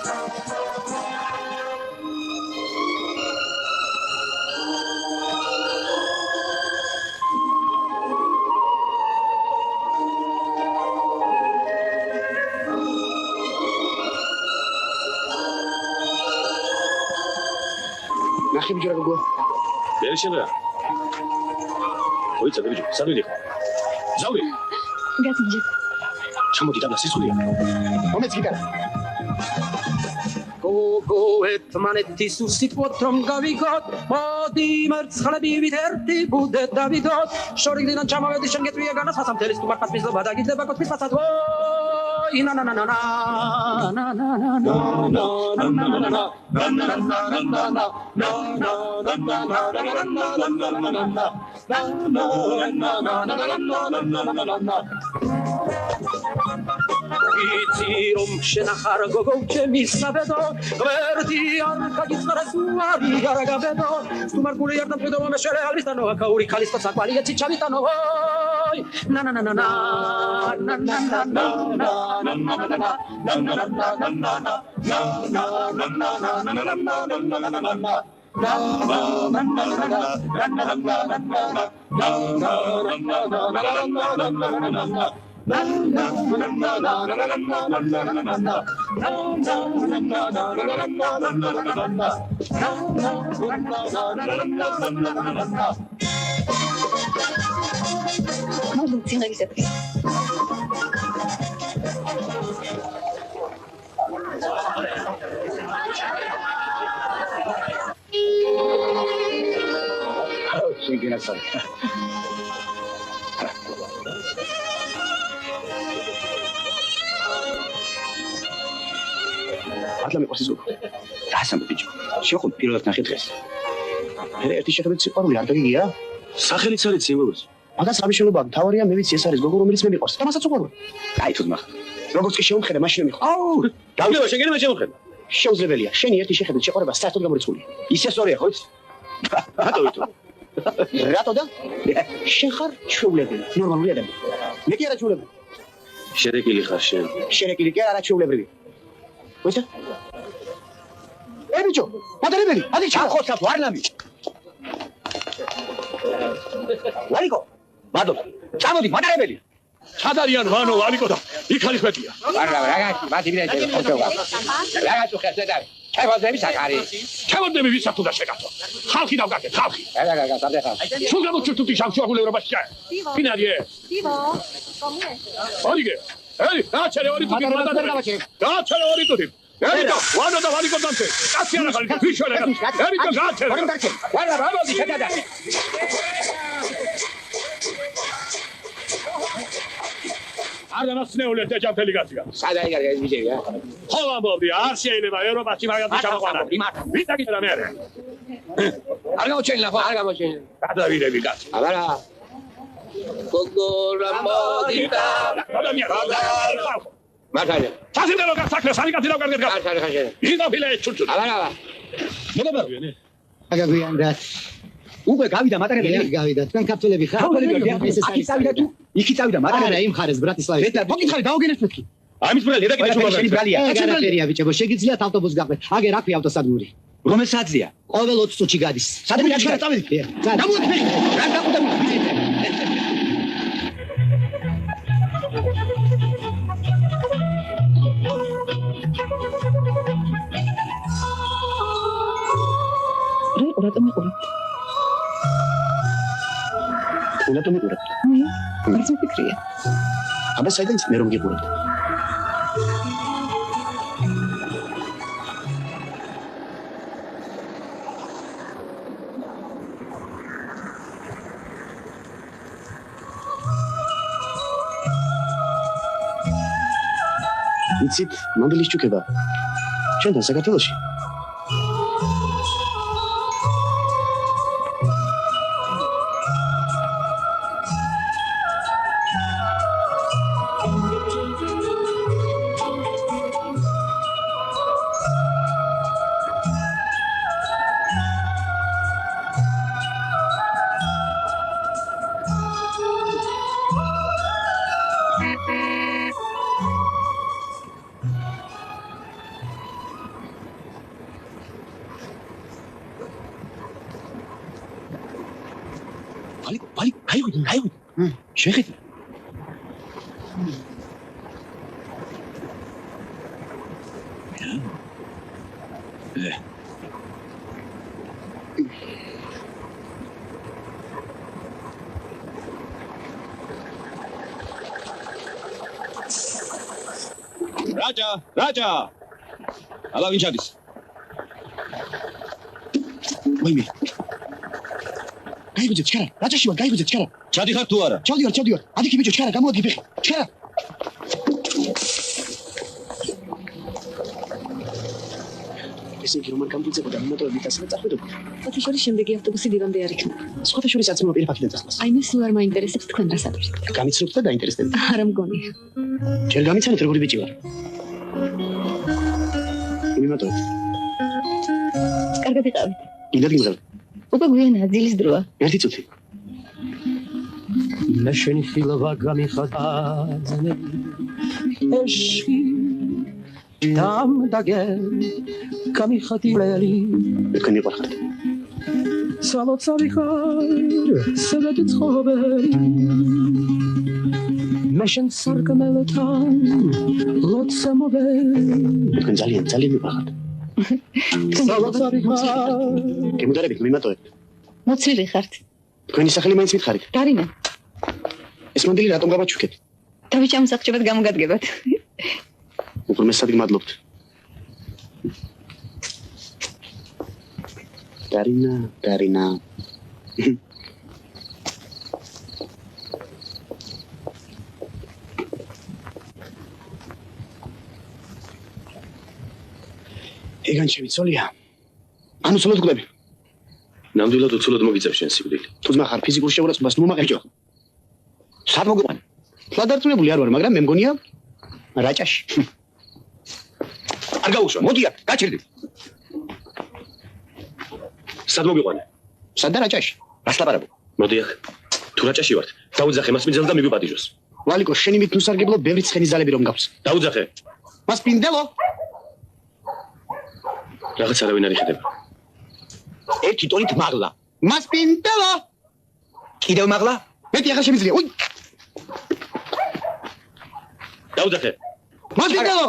ნახე ბიჭო რა გოგო მე შენ რა ოიცა ბიჭო სადვიდი ზავი გასინჯე ჩამოდი და სისხლია მომეც გიტარა გოგო ერთმანეთი სუსტყოთ რომ გავიგოთ მოდი მარცხნებივით ერთი ბუდე დავიდოთ შორიგდიდან ჩამოვედი შენ გეტყვია განას სასამთელის თუ მარხას მისლობა დაგიდება კოთმის ფასად ina na na na na na na na na Rom shenachar gogo chemisabedo gverti arka gitsarasuari aragabedo stumar kuli yardan pedo meshere alistano kauri kalisto sakwali chichavitano na na na na na na na ატლა მეყვარს გოგო დასამბე ბიჭო შეხო პირველად ნახე დღეს მე ერთი შეხედვით სიყვარული არ დაგიგია სახელიც არის სიმბოლოს მაგას რამიშენობა თავარია მე ვიცი ეს არის გოგო რომელიც მე მიყვარს და მასაც უყვარული აი თუ ნახე როგორც კი შევხედე მაშინ მიყვარს აუ გავიგე შენ გენე შევხედე შეუძლებელია შენი ერთი შეხედვით შეყვარება საერთოდ გამორიცხულია ისე სწორია ხო იცი რატო და შენ ხარ ჩვეულებული ნორმალური ადამიანი მე კი არა ჩვეულებული შერეკილი ხარ შენ შერეკილი კი არა ჩვეულებრივი ვეცა ბიჭო მადარებელი ადი ჩახოცა ვარნამი ვარიკო მადო ჩამოდი მადარებელი ჩადარიან ვანო ვარიკო და იქ არის ხეთია რაგაცი მათი ბილეთი ხოთოვა რაგაცი ხეთდა ჩევადები საკარი ჩევადები ვისაც უნდა შეგათო ხალხი დავგაკეთ ხალხი რაგა სადეხა სულ გამოჩვენთუთი შამშუაგულ ევროპაში ფინალიე დივო კომე ორიგე ელი დაჩერე ორი თუთი მადარებელი დაჩერე ორი თუთი ელიტო ვანო და ვარიკო დამცე კაცი არა ხალხი ვიშველე ელიტო გაჩერე ვარა რამოდი შედადა არ დამასნეულეთ ეჯანთელი გაცია სადაი არის ბიჭები ხო ამბობდი არ შეიძლება ევროპაში მაგათი ჩამოყვანა ვინ დაგიწერა მე არ გამოჩენილა ხო არ გამოჩენილა გადავირები კაცი აბარა გოგო რამოდიტა მართალია ჩასიმდელო გასაქმე სარიკათი დავგარგეთ მართალია ხაშენ იდაფილე ჩუჩუ აბარა მოგებარვიანი აგაგვიანდათ უკვე გავიდა მატარებელი გავიდა თქვენ ქართველები ხარ აქ წავიდა თუ იქი წავიდა მატარებელი არა იმ ხარეს ბრატისლავაში მოგითხარი დაუგენეს მეთქი ამის ბრალი და კიდე შენი ბრალია აგერაფერია ბიჭებო შეგიძლიათ ავტობუსს გაყვეთ აგერ აქვია ავტოსადგური რომელ საათზეა ყოველ 20 წუთში გადის სადმე ჩქარა წავედი გამოდი რა დაკვდა რატომ იყურებთ? რატომ იყურებთ? არც მიფიქრია. აბა საიდან მე რომ გიყურებთ? იცით, მანდილის ჩუქება. ჩვენთან საქართველოში ბალი, გაიღვიდი. შეხედე. რაჯა. ალა ვინ ჩადის? ვაიმე. გაიგვიძე ჩქარა. რაჯაში ვარ, გაიგვიძე ჩქარა. ჩადიხარ თუ არა? ჩავდივარ. ადიქი ბიჭო ჩქარა, გამოადგე ფეხი. ჩქარა. ესე იგი რომ არ გამგვიძებოდა მოტოებით ასე წახვიდობთ. ოთი შორის შემდეგი ავტობუსი დივამდე არ იქნება. სხვათა შორის არც მომაპირე ფაქტი დაწესlas. აი მე სულ არ მაინტერესებს თქვენ რას აპირებთ. გამიცნობთ და დაინტერესდებით. არა მგონია. ჯერ გამიცანეთ როგორი ბიჭი ვარ. მიმატოთ. კარგად იყავით. კიდევ გიმღერ. უკვე გვიანაა ძილის დროა. ერთი წუთი. მე შენი ხილვა გამიხატა ეში დამდაგე გამიხატილელი თქვენი ყურხარ. სალოცარი ხარ სევედი ცხოვრობელი მე შენ სარკმელთან ლოცე მოველი თქვენ ძალიან მიყვარხართ. სალოცარი ხარ გემუდარებით მიმატოთ. მოცლილი ხართ. თქვენი სახელი მაინც მითხარით. დარინა. ეს მანდილი რატომ გამაჩუქეთ? თავის ამსახჭებად გამოგადგებათ. უპირმესად გმადლობთ. დარინა. ეგან შევიცოლია. ანუ სულოდ გლები. ნამდვილად უცვლოდ მოგიწევ შენ სიკვდილი. თუ ძმა ხარ ფიზიკურ შეურაცხყოფას ნუ მაყენჯო. სად მოგიყვან? ფლადარწმუნებული არ ვარ, მაგრამ მე მგონია რაჭაში. არ გაუშვა, მოდია, გაჩერდი. სად მოგიყვანე? სად და რაჭაში? რას ლაპარაკობ? მოდი ახ. თუ რაჭაში ვართ, დაუძახე მას მიძელს და მიგვიპატიჟოს. ვალიკო, შენი მით ნუსარგებლო ბევრი ცხენი ზალები რომ გაქვს. დაუძახე. მას პინდელო. რაღაც არავინ არ იხდება. ერთი ტონით მაღლა. მას პინდელო. კიდევ მაღლა? მეტი აღარ შემიძლია. უი! დაუძახე. მას პინდელო.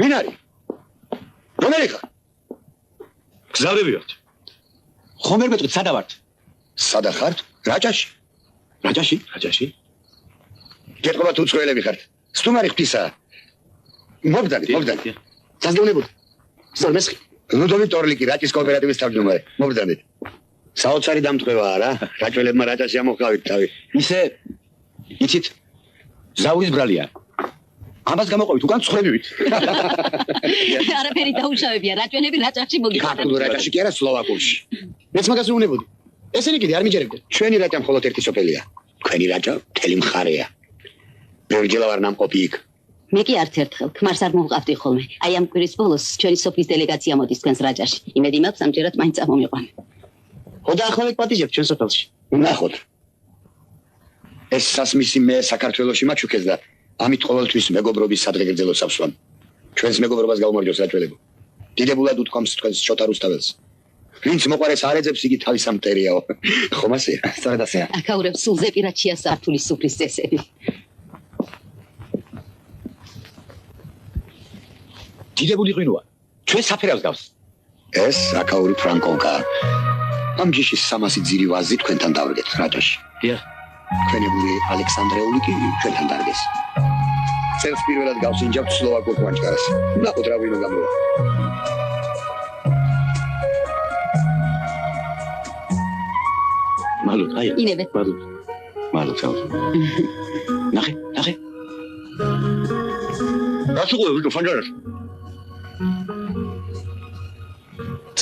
ვინ არის? რომელი ხარ? გზავრები ვართ. ხომ ვერ მეთქვით სადა ვართ? სადა ხართ? რაჭაში. რაჭაში? გეტყობა თუ წვრილები ხართ. სტუმარი ღვთისა. მოგდანით. საზდევნებოდ. სწორმესხი. ლუდოვიტ ორლიკი რაჭის კოოპერატივის თავმჯდომარე. მოგდანით. საოცარი დამტყვევაა რა. რაჭველებმა რაჭაში ამოხავით თავი. ისე იცით ზავის ბრალია. ამას გამოყოვით უკან ცხრებივით. არაფერი დაუშავებია, რაჭვენები რაჭაში მოგიყვანან. ქართულ რაჭაში კი არა სლოვაკურში. მეც მაგას ვუნებოდი. ესენი კიდე არ მიჯერებდნენ. ჩვენი რაჭა მხოლოდ ერთი სოფელია. თქვენი რაჭა მთელი მხარეა. მე ვიჯელა ვარ ნამყოფი იქ. მე კი არც ერთხელ ქმარს არ მომყავდი ხოლმე. აი ამ კვირის ბოლოს ჩვენი სოფლის დელეგაცია მოდის თქვენს რაჭაში. იმედი მაქვს ამჯერად მაინც წამომიყვანე. ხო დაახლოებით პატიჟებთ ჩვენ სოფელში. ნახოთ. ეს სასმისი მე საქართველოში მაჩუქეს და ამით ყოველთვის მეგობრობის სადღეგრძელო საფსვამ. ჩვენს მეგობრობას გაუმარჯოს რაჭველებო. დიდებულად უთქვამს თქვენს შოთა რუსთაველს. ვინც მოყარეს არ ეძებს იგი თავის ამტერიაო. ხომ ასეა? სწორედ ასეა. აკაურებს სულზე პირაჩია სართულის სუფრის წესები. დიდებული ღვინოა. ჩვენ საფერავს გავს. ეს აკაური ფრანკონკა. ამ ჯიშის 300 ძირი ვაზი თქვენთან დავდგეთ რაჭაში. დიახ. ჩვენებული ალექსანდრეული კი ჩვენთან დარგეს. წელს პირველად გავსინჯავთ სლოვაკურ კვანჭკარას. ნახოთ რა ღვინო გამოვა. მალო, აი. ინებეთ. მალო, ჩაო. ნახე. რასუყო ვიდო ფანჯარას.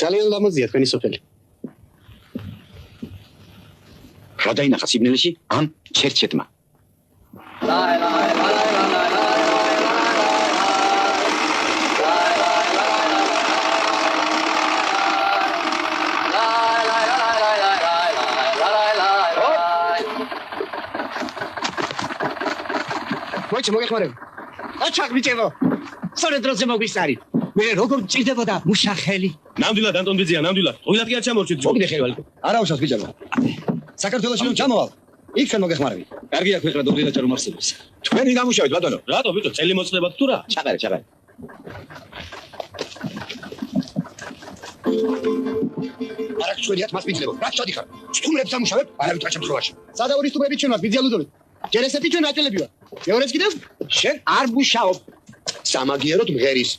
ძალიან ლამაზია თქვენი სოფელი. რა დაინახა სიბნელეში ამ ჩერჩეთმა? მოიჩე მოგეხმარებ. აჩაკ ბიჭებო. სწორედ დროზე მოგვისარი. მე როგორ ჭირდებოდა მუშახელი. ნამდვილად ანტონ ბიძია, ნამდვილად. ყოველად კი არ ჩამორჩით. მოგიდე ხელი ვალიკო. არა უშავს ბიჭებო. საქართველოში რომ ჩამოვალ, იქ ჩვენ მოგეხმარებით. კარგია ქვეყნა დობრინა ჩარო მარსელს. თქვენი გამუშავეთ ბატონო. რატო ბიჭო წელი მოწდებათ თუ რა? ჩაყარე. არა ჩვენიათ მას მიძლებო. რა ჩადიხარ? სტუმრებს ამუშავებ, არავით რა შემთხვევაში. სადაური სტუმრები ჩვენ ვართ, ბიძიალუდობით. ჯერ ესეთი ჩვენ რაჭელები ვართ. მეორეც კიდევ? შენ არ მუშაობ. სამაგიეროდ მღერის.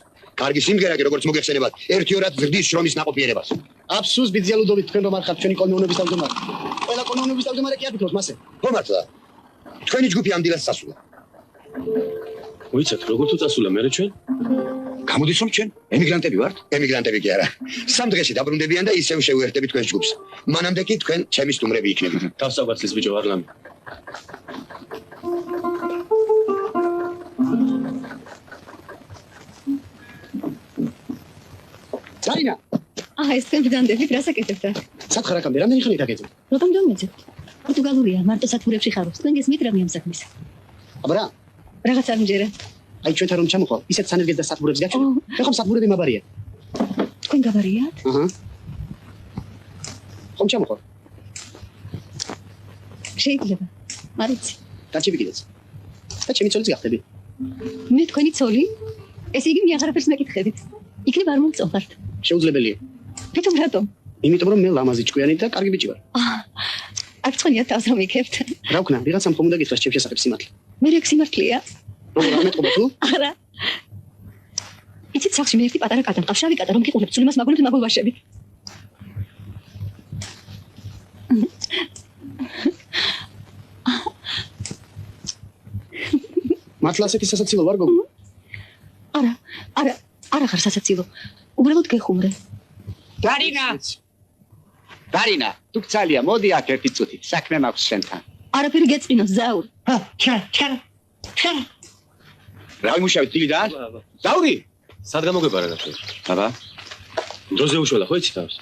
კარგი სიმღერაა, როგორც მოგეხსენებათ. ერთი-ორად ზრდის შრომის ნაყოფიერებას. აფსუს ბიძიალუდობით თქვენ რომ არ ხართ ჩვენი კოლონიების თავმჯდომარე. ყველა კოლონიების თავმჯდომარე კი აფიქროთ მასე. ხომართლა. თქვენი ჯგუფი ამ დილას წასულა. მოიცათ როგორ თუ წასულა მე ჩვენ? გამოდის რომ ჩვენ ემიგრანტები ვართ? ემიგრანტები კი არა. სამ დღეში დაბრუნდებიან და ისევ შევუერთდებით თქვენს ჯგუფს. მანამდე კი თქვენ ჩემი სტუმრები იქნებით. თავსაგვაცლის ბიჭო ვარლამი. წარინა, ეს თქვენ ბრძანდებით, რას აკეთებთ? სათხარ აქამდე რამდენი ხანი დაგეძებ? რატომ დამეძებთ? პორტუგალურია, მარტო სათბურებში ხარობს. თქვენ გესმით რა მიამსაქმის? აბა, რაღაც არ მჯერა. აი ჩვენთან რომ ჩამოხვალ, ისეთ სანერგეს და სათბურებს გაჩვენე. ეხლა სათბურები მაბარია. თქვენ გაბარიათ? აჰა. ხომ ჩამოხვალ? შეიძლება. მარიცი. დაჭები კიდეც. და ჩემი ცოლიც გახდები. მე თქვენი ცოლი? ესე იგი მე აღარაფერს მეკითხებით. იქნებ არ მომწოხართ. შეუძლებელია. თვითონ რატომ? იმიტომ რომ მე ლამაზი ჭკვიანი და კარგი ბიჭი ვარ. არ გწონიათ თავს რომ იქებთ. რა ვქნა, ვიღაცამ ხომ უნდა გითხრას ჩემ შესახებ სიმართლე. მე რეკ სიმართლეა. რომ რა მეტყობა თუ? არა. იცით სახში მე ერთი პატარა კატა მყავს, შავი კატა რომ გიყურებთ, სულ იმას მაგულით მაგულვაშებით. მართლა ასეთი სასაცილო ვარ გოგო? არა ხარ სასაცილო. უბრალოდ გეხუმრე. დარინა, თუ გცალია, მოდი აქ ერთი წუთი. საქმე მაქვს შენთან. არაფერი გეწვინო ზაურ. რა ვიმუშავეთ დილიდან? დაური? სად გამოგებარა რა თქვენ? აბა, დროზე უშველა ხო იცი თავს?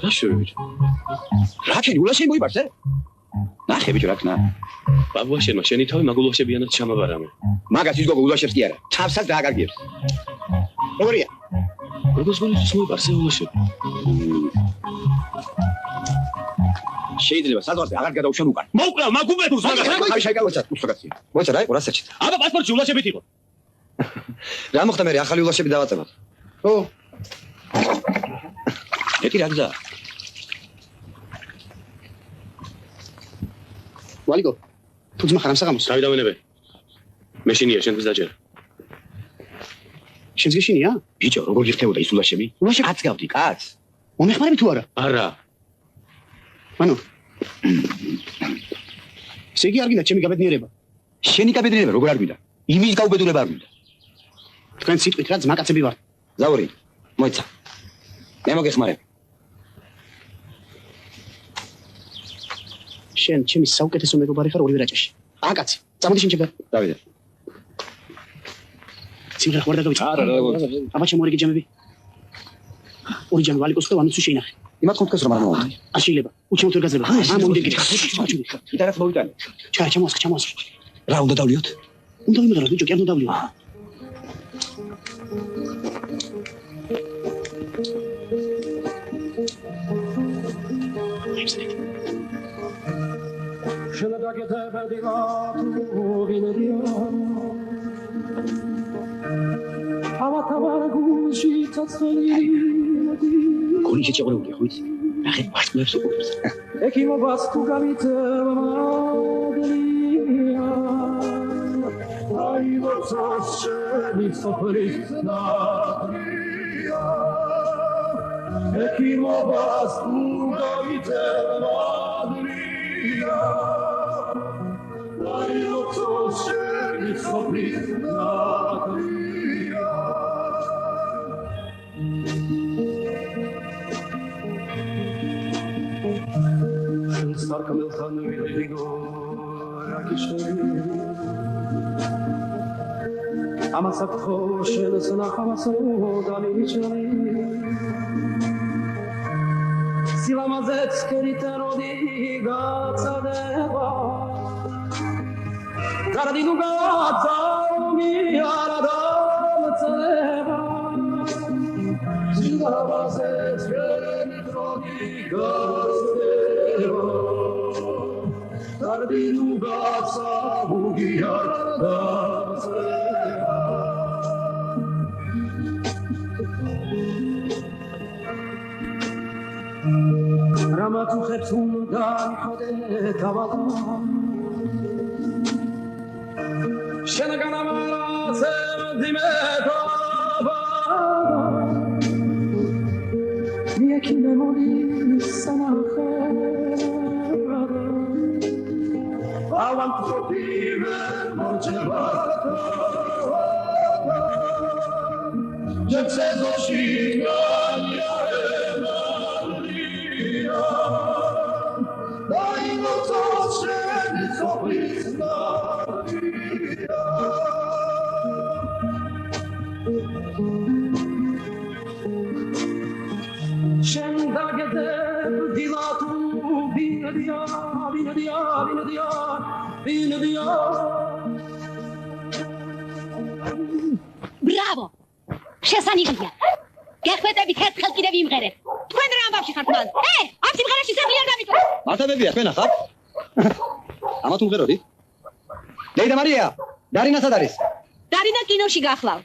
რა შევი ბიჭო? რა ქენი ულაშენ მოიბარს, ე? ნახე ბიჭო რა ქნა. ბაბუაშენმა შენი თავი მაგულვაშებიანად ჩამაბარა მე. მაგას ის გოგო ულაშებს კი არა. თავსაც დააგარგებს. როგორია? როგორც გულისთვის მოიბარს ე ულაშები. შეიძლება საზღვარზე აღარ გადაუშვან უკან. მოუკრავ მაგუბეთურს მაგას. ხარ შეგავეცა უსტოგაცია. მოიცა რა იყო რა საჭითა? აბა პასპორტში ულაშებით იყო. რა მოხდა მე ახალი ულაშები დავაწებოთ. ო. ეთი რა გზა? ვალიგო. თუ ძმა ხარ ამ საღამოს? თავი დავენებე. მე შენია შენთვის დაჯერა. შენს გეშინია? ბიჭო, როგორ გიხდებოდა ის ულაშები? ულაშები კაც გავდი, კაც. მომეხმარები თუ არა? არა. მანო. ესე იგი არ გინდა ჩემი გაბედნიერება. შენი გაბედნიერება როგორ არ გვინდა? იმის გაუბედურება არ გვინდა. თქვენ სიტყვით რა ძმაკაცები ვართ. ზაური, მოიცა. მე მოგეხმარებ. შენ ჩემი საუკეთესო მეგობარი ხარ ორივე რაჭაში. აკაცი, წამოდი შენ ჩემთან. დავიდე. სიმღერა ხوار დაგავიწყე. არა, რა გქონდა. აბა ჩემ ორი ჯამები. ორი ჯამი ვალიკოს და ვანუცი შეინახე. იმათ ხომ თქვენს რომ არ მომავდი. არ შეიძლება. უჩემოთ ვერ გაძლება. მომდი გითხრა. იტარაც მოვიტანე. ჩამოასხ. რა უნდა დავლიოთ? უნდა ვიმღეროთ ბიჭო, კი არ უნდა დავლიო. გონი შეჭეყოლებული ხო იცი? ნახე, ვარწმუნებს უყურებს. ეკიმობას თუ გავიწევ მადლია აი ვოცოს შენი სოფლის ნატრია ეკიმობას თუ გავიწევ მადლია აი ვოცოს შენი სოფლის ნატრია Sarkamiltan vidigo rakisheri Amasak khoshen sanakamaso dalichari Silamazet skeritarodi gatsadeva Zaradinu gatsami aradam tsadeva Silamazet რამათუხებს უნდა მიხოდე თავად შენგან ამარაზე ძიმეთობა მიექიმე მოდის სანახე I want to forgive Bravo! შესანიღია. გეხვეტებით ერთხელ კიდე ვიმღერებ. თქვენ რა ამბავში ხართ მან? ამ სიმღერაში საღლი არ დამიწვა. მართებებია თქვენ ახლა? ამა თუ მღეროდი? დეიდა მარია, დარინა სად არის? დარინა კინოში გახლავ.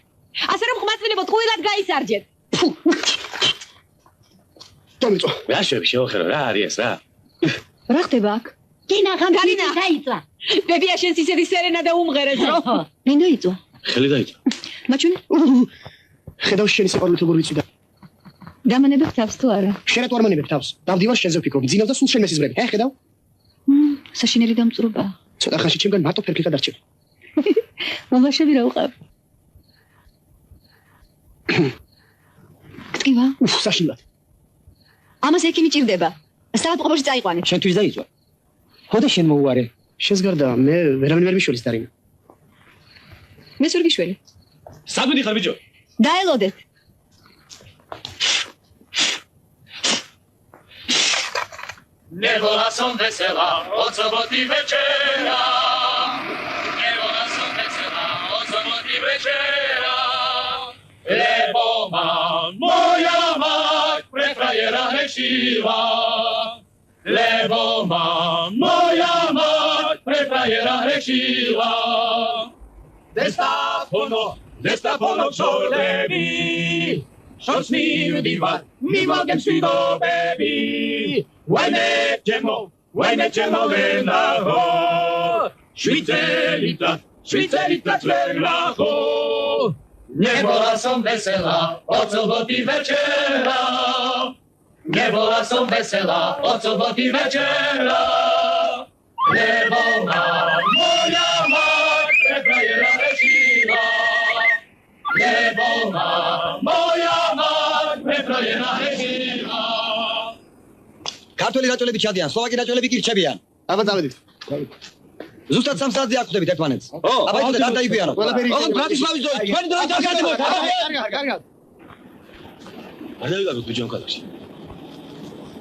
ასე რომ ხმაწვილებო ტყუილად გაისარჯეთ. დამიწვა. რა შევხერო რა არის ეს რა? რა ხდება აქ? კინა ღამგარინა გაიწვა. ბებია შენს ისეთი სერენადა უმღერეს რომ. მინდა იწვა. ხელი დაიწვა. მაჩვენე. ხედავ შენი სიყვარული როგორ ვიცი და დამანებებ თავს თუ არა? შენად არ მანებებ თავს. დავდივარ შენზე ვფიქრობ. ძინავ და სულ შენ მესიზმრები. ხედავ? საშინელი დამწურობა. ცოტა ხანში ჩემგან მარტო ფერფლი გადარჩევ. მომაშები რა უყავ? გტკივა? საშინლად. ამას ექიმი ჭირდება. საავადმყოფოში წაიყვანე. შენთვის დაიწვა. ხოდა შენ მოუარე. შენს გარდა მე ვერავინ ვერ მიშველის დარინა. მე სურგიშველი. სად მიდიხარ ბიჭო? დაელოდეთ. Nevola son vesela, osoboti večera. Nevola son vesela, osoboti večera. Lebo moja mać prefrajera hrešiva. Lebo moja mać prefrajera hrešiva. Destapono čorlevi. Šočni divat, mimo gen svidobevi. Vajnećemo lenaho, švicerita tverlaho. Nie bola som vesela, od soboty večera. Nie bola som vesela, od soboty večera. Lebo moja mać prefrajera hrešiva. Lebo moja mać prefrajera hrešiva. ქართველი რაჭოლები ჩადიან, სლოვაკი რაჭოლები კი რჩებიან. აბა დავედით. ზუსტად 3 საათზე აკვდებით ერთმანეთს. აბა იცოდეთ არ დაიგვიანოთ. ოღონდ ბრატისლავის ძოი, თქვენი დროით არ გადმოთ. კარგად. არ დავიგაროთ ბიჭო ამ ქალაქში.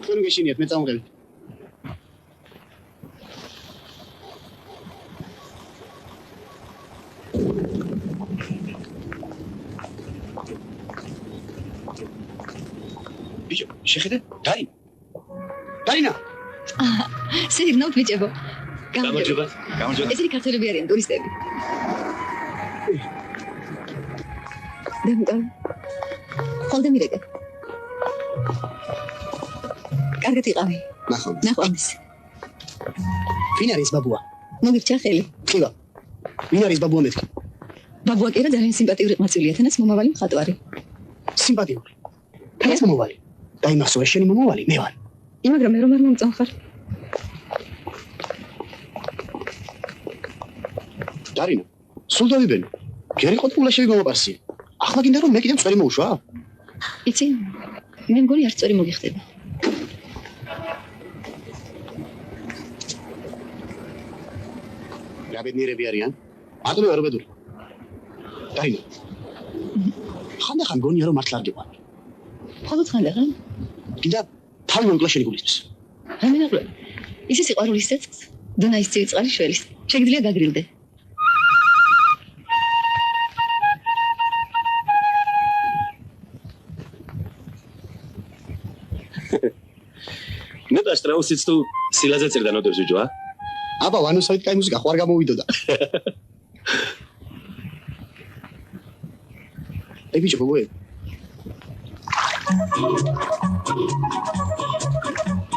თქვენ გეშინიათ, მე წამოღებით. ბიჭო, შეხედე? დაი. დარინა. სერნოთ ბიჭებო. გამარჯობა. ესენი ქართველები არიან, ტურისტები. დემტან. ხოლმე მირეკე. კარგად იყავი. ნახვამდის. ვინ არის ბაბუა? მოგირჩა ხელი. ხილა. ვინ არის ბაბუა მეთქი? ბაბუა კი რა ძალიან სიმპათიური ყმაწვილია, თანაც მომავალი მხატვარი. სიმპათიური. თანაც მომავალი. დაიმახსოვრე შენი მომავალი, მე ვარ. მაგრამ მე რომ არ მომწონხარ. დარინა, სულ დავიბენო. გერი ყოტულაშევი მომაპარსი. ახლა გინდა რომ მე კიდევ წვერი მოუშვა? იცი, მე მგონი არ წვერი მოგიხდება. რა ბედნიერები არიან? მარტო არ ბედური. დარინა. ხანდახან გონია რომ მართლა არ გიყვანი. მხოლოდ ხანდახან? გინდა თავი მომკლა შენი გულისთვის. ამენაყლა. ისი სიყვარულის ცეცხლს, დონაის ცივი წყალი შველის. შეგიძლია გაგრილდე. მე და შტრაუსიც თუ სილაზე წერდა ნოტებს ბიჭო, აბა ვანოსავით კაი მუსიკა ხوار გამოვიდოდა. ე ბიჭო გოგოე.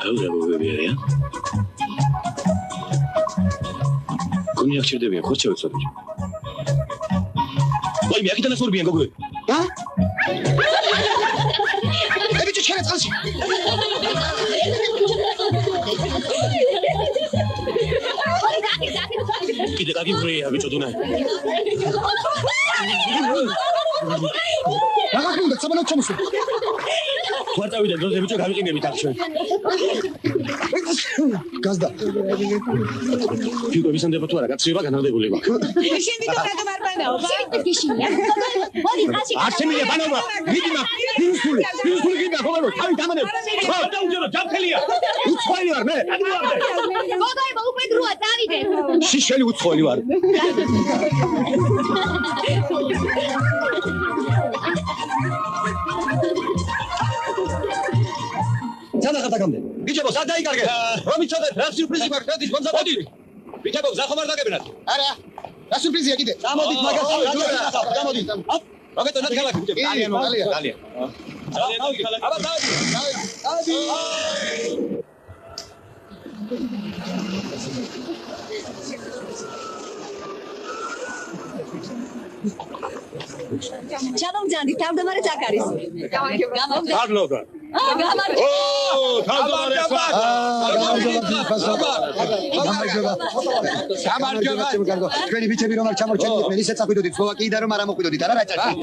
აუზა გოგოებია. კონიაკ ჩერდებიან, ხო შევეცოდე. ვაი, მე აქედან ასურბიან გოგოე. ა? ე ბიჭო ჩერე წყალში. კიდე გაგიბრია ბიჭო დუნაი. რა გქონდა საბანო ჩამოსულ. ვარტავიდან ძოზე ბიჭო გავიყინებით აქ ჩვენ. გაზდა. ფიგო ვისანდება თუ არა გაცრიება განაღებული გვაქვს. შენ ვიდეო გადამარბანაო შენ გიშინია მოდი ხაში არსემია ბანობა ვიდიმა ვირუსული კიდე ხომერო თავი დამანებ ხო დაუჯერო ჯამხელია უცხოელი ვარ მე გოგოება უკვე დროა დავიდეთ შიშველი უცხოელი ვარ სადა ხატაკამდე ბიჭებო სად დაიკარგე რომ იცოდეთ რა სიურპრიზი გვაქვს დღეს კონცერტი ბიჭებო გზახომ არ დაგებინათ არა რა სურპრიზია კიდე გამოდით მაგას გამოდით როკეტო ნათ ქალაქი ბიჭებო ძალიან აბა დავიდი ჩამომძანდი თავმჯდომარე აქ არის გამომძანდი კარლოდა გამარჯობა ო თავმჯდომარე გამარჯობა თქვენი ბიჭები რომ არ ჩამორჩენიდნენ ისე წაგვიდოდით სლოვაკიიდან რომ არ ამოყვიდოდით არა რა ჭარში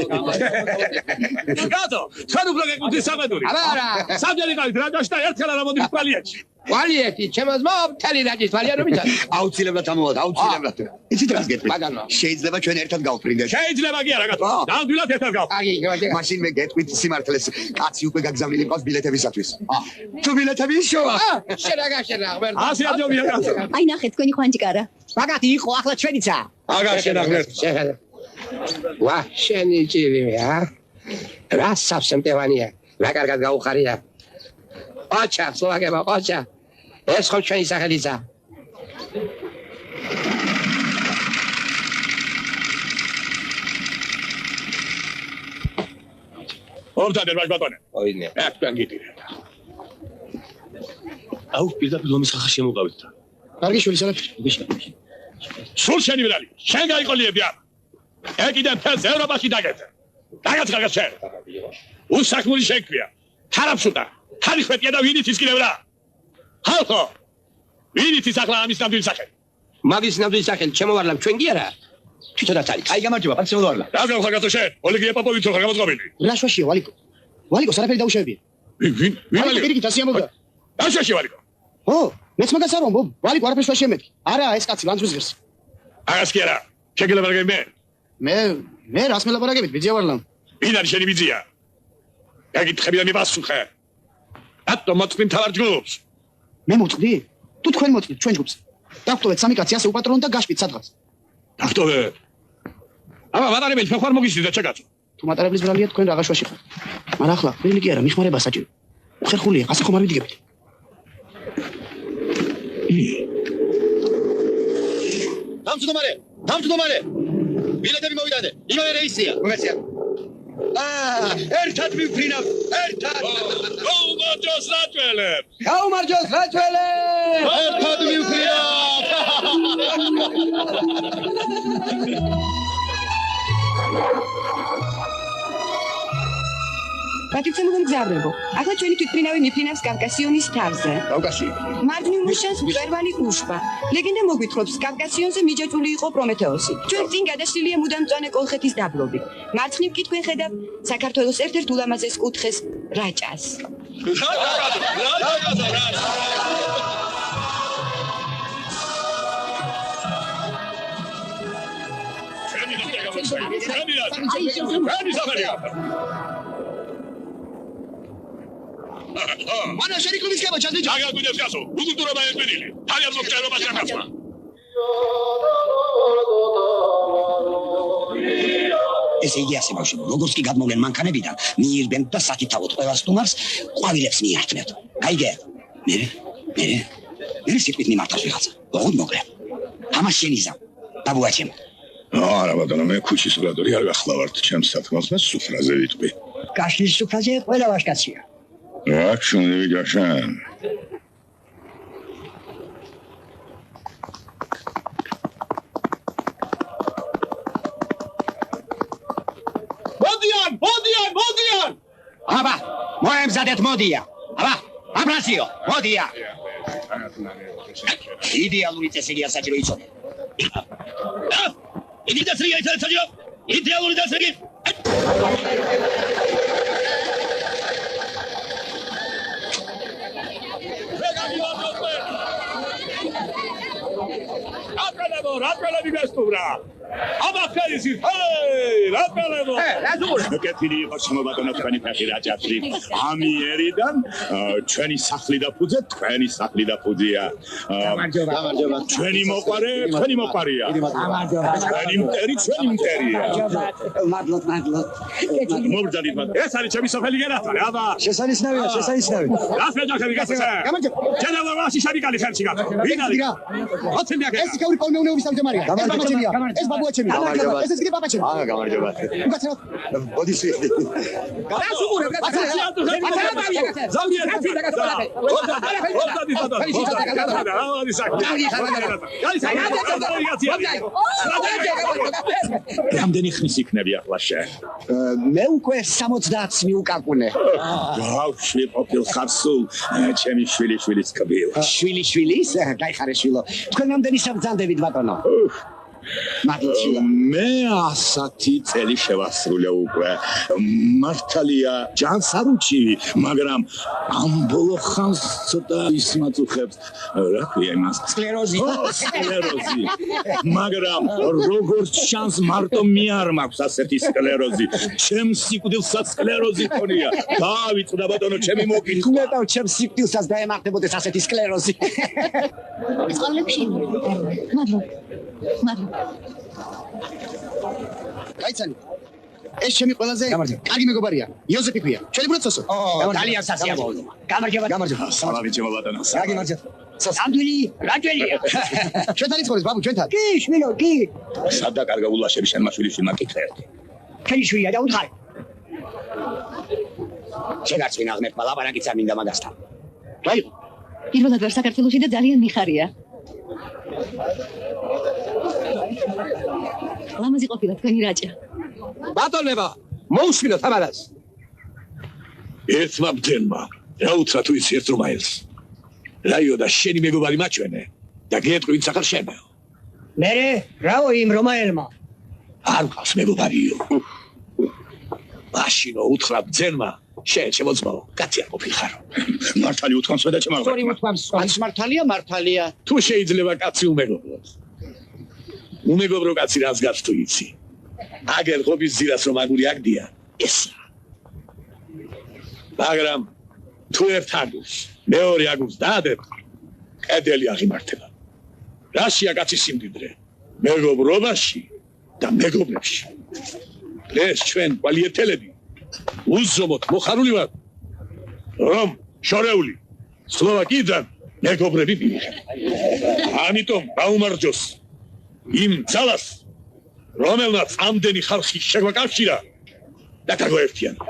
გატო ჩვენ უფრო გეკუთვნით სამედური აბა არა სამჯერ იყავით რაჯაში და ერთხელ არ ამოდით პალიაჩი ვალიეთი ჩემს მომ თელი რაჯის ვალია რომ იცი აუცილებლად ამოვადა აუცილებლად იცით რას გეტყვით მაგანო. შეიძლება ჩვენ ერთად გავფრინდეთ შეიძლება კი არა გატო ნამდვილად ერთად გავ აგი გავაჯე მაშინ მე გეტყვით სიმართლეს კაცი უკვე გაგზავნილი მყავს ბილეთებისათვის თუ ბილეთები ისოვა შერაგაშერა ღმერთო ასე აჯობია გატო აი ნახეთ თქვენი ხვანჯიკარა მაგათი იყო ახლა ჩვენიცა აგაშენა ღმერთ ვა შენი ჭირი ა რა საფსემტევანია რა კარგად გაუხარია ოჩა სლოვაკება ოჩა ეს ხომ ჩვენი სახელიცა ორდანერ ბატონე ოინე აქ თქვენ გიტირეთ აუ პირდაპირ ლომის ხახა შემოყავით კარგი შვილი სალაფი სულ შენი ვრალი შენ გაიყოლიებდი ამ ეკიდან თელს ევროპაში დაგეწე დაგაცხაგა შენ უსაქმური შექმია თარაფშუტა ხარიხვეტია და ვინით ის კიდევ რა ხალხო ვინით ის ახლა ამის ნამდვილი სახელი მაგის ნამდვილი სახელი ჩემოვარლამ ჩვენ კი არა თვითონაც არის აი გამარჯობა პატი შემოვარლა რა გავხაგათო შენ ოლეგია პაპოვიჩო ხარ გამოწყობილი რა შვაშია ვალიკო სარაფერი დაუშავებია ვინ ვალიკო პირიქით ასე ამოვიდა რა შეში ვალიკო ო მეც მაგას არ ვამბობ ვალიკო არაფერს შვაშია მეთქი არა ეს კაცი ლანძვის ღირს აგას კი არა შეგელაპარაკები მე რას მელაპარაკებით ბიძია ვარლამ ვინ არის შენი ბიძია გაგითხები და მიპასუხე ატო მოწმინ თავარ ჯგუფს მე მოწდი თუ თქვენ მოწდით ჩვენ ჯგუფს დაგტოვეთ სამი კაცი ასე უპატრონოთ და გაშფით სადღაც დაგტოვე აბა ვატარებელი ხარ მოგისწრით და ჩაგაწო თუ მატარებლის ბრალია თქვენ რაღა შვაში ხარ მაგრამ ახლა ვილი კი არა მიხმარება საჭირო ხერხულია ასე ხომ არ ვიდგებით დამწდომარე ბილეთები მოვიდადე იმავე რეისია მოგეცია ერთად მივფრინავ ერთად გაუმარჯოს რაჭველებს გაუმარჯოს რაჭველებს ერთად მივფრინავ პატრიცემულო მგზავრებო, ახლა ჩვენი თვითმფრინავი მიფრინავს კავკასიონის თავზე. კავკასიო მარჯვნივ ნიშანს მწვერვალი უშბა. ლეგენდა მოგვითხრობს, კავკასიონზე მიჯაჭვული იყო პრომეთეოსი. ჩვენ წინ გადაშლილია მუდამ მწვანე კოლხეთის დაბლობით. მარცხნივ კი თქვენ ხედავთ საქართველოს ერთ-ერთ ულამაზეს კუთხეს რაჭას. მანა შენი კლუბის გაბა ჩაძიჭა აგა გუნდებს გასო უკულტურა ეკვინილი თავიანთ მოგჭერობას გაკაცმა ესე იგი ასე ბავშვებო როგორც კი გადმოვლენ მანქანებიდან მიირბენ და საკითხავთ ყველა სტუმარს ყვავილებს მიართმევთ გაიგე მე სიტყვით მიმართავს ვიღაცა ოღონდ მოკლე ამას შენიზავ. ბაბუაჩემ. არა ბატონო, მე ქუჩის ოპერატორი არ გახლავართ, ჩემს სათქმელს მე სუფრაზე ვიტყვი. კაშლის სუფრაზე ყველა ვაშკაცია. აქ შუნები გაშან. მოდიან! აბა, მოემზადეთ მოდია. აბა, აბრასიო, მოდია. იდეალური წესრიგია საჭირო იცოდე. იდი დასრიგია საჭირო. იდეალური დასრიგი. რატყელები გასტუმრა? აბა ხელისი, რატყელებო? მეკეთილი იყო შემობატონო თქვენი ფეხი რაჭაცრი. ამიერიდან ჩვენი სახლი და ფუძე, თქვენი სახლი და ფუძეა. გამარჯობა. ჩვენი მოყარე, თქვენი მოყარია. გამარჯობა. ჩვენი მტერი, ჩვენი მტერია. მადლობ. მობრძალით მათ. ეს არის ჩემი სოფელი გერატარი. აბა. შესანიშნავია. რას მეჯახები გასცა? გამარჯობა. ჯენერალში შარიკალი ხელში გაკეთე. ვინ არის? ოთენია ეს იქაური კოლმეურნეობის თავმჯდომარეა. ეს ბაბუაჩემია. ეს ბაბუაჩემია. ეს ის გიბაბაჩემია. გამარჯობა. უკაცრავად. ბოდიში. გასუგურებ, რამდენი ხნის იქნები ახლა შენ? მე უკვე 70-ს მივუკაკუნე. გავშვი ყოფილ ხარსულ ჩემი შვილიშვილის კბილ. შვილიშვილის? გაიხარე შვილო. თქვენ რამდენი საბრძანდებით ბატონო? მადლობა. მე 100 წელი შევასრულე უკვე. მართალია ჯანს არ უჩივი, მაგრამ ამ ბოლო ხანს ცოტა ისმაწუხებს. რა ქვია იმას? სკლეროზი. სკლეროზი. მაგრამ როგორც შანს მარტო მე არ მაქვს ასეთი სკლეროზი. ჩემს სიკვდილსაც სკლეროზი ქონია. დავიწყდა ბატონო ჩემი მოკითხვა. ნეტავ ჩემს სიკვდილსაც დაემართებოდეს ასეთი სკლეროზი. სკოლებში. მადლობა. გაიცანი. ეს ჩემი ყველაზე კარგი მეგობარია. იოზეფი ქვია. ჩვენი ბროცოსო. ძალიან სასიამოვნოა. გამარჯობა. სალამი ჩემო ბატონო. გამარჯობა. სამდვილი, რაჯერია. ჩვენთან იცხოვრეს ბაბუ, ჩვენთან. კი, შვილო, კი. სადა კარგა ულაშები შენმა შვილიში მაკითხეთ. ქენი შვილია და უთხარი. შეგარც ვინ აღმერთმა ლაპარაკიც არ მინდა მაგასთან. რაი? პირველად ვარ საქართველოში და ძალიან მიხარია. ლამაზი ყოფილა თქვენი რაჭა. ბატონებო, მოусმინოთ ამას. ერთმა ბდენმა რა უთხრა თუ იცი ერთ რომაელს. რაიო და შენი მეგობარი მაჩვენე და გეტყვი ვინც ახალ შენო. მე რაო იმ რომაელმა? არ გავს მეგობარიო. მაშინო უთხრა ბდენმა შენ შემოწმაო, კაცი არ ყოფილიყარო. მართალი უთქვამს და ჩემო. სწორი უთქვამს, კაც მართალია. თუ შეიძლება კაცი უმეგობროს. უმეგობრო კაცი რას გავს თუ იცი. აგერ ხობის ზირას რომ აგური აგდია, ესა. მაგრამ თუ ერთ აგურს, მეორე აგურს დაადებ, კედელი აღიმართება. რაშია კაცის სიმდიდრე? მეგობრობაში და მეგობრებში. ეს ჩვენ კვალიეთელები უზომოთ მოხარული ვართ, რომ შორეული სლოვაკიიდან მეგობრები მიიღეთ. ამიტომ გაუმარჯოს იმ ძალას, რომელმაც ამდენი ხალხი შეგვაკავშირა და გაგვაერთიანა.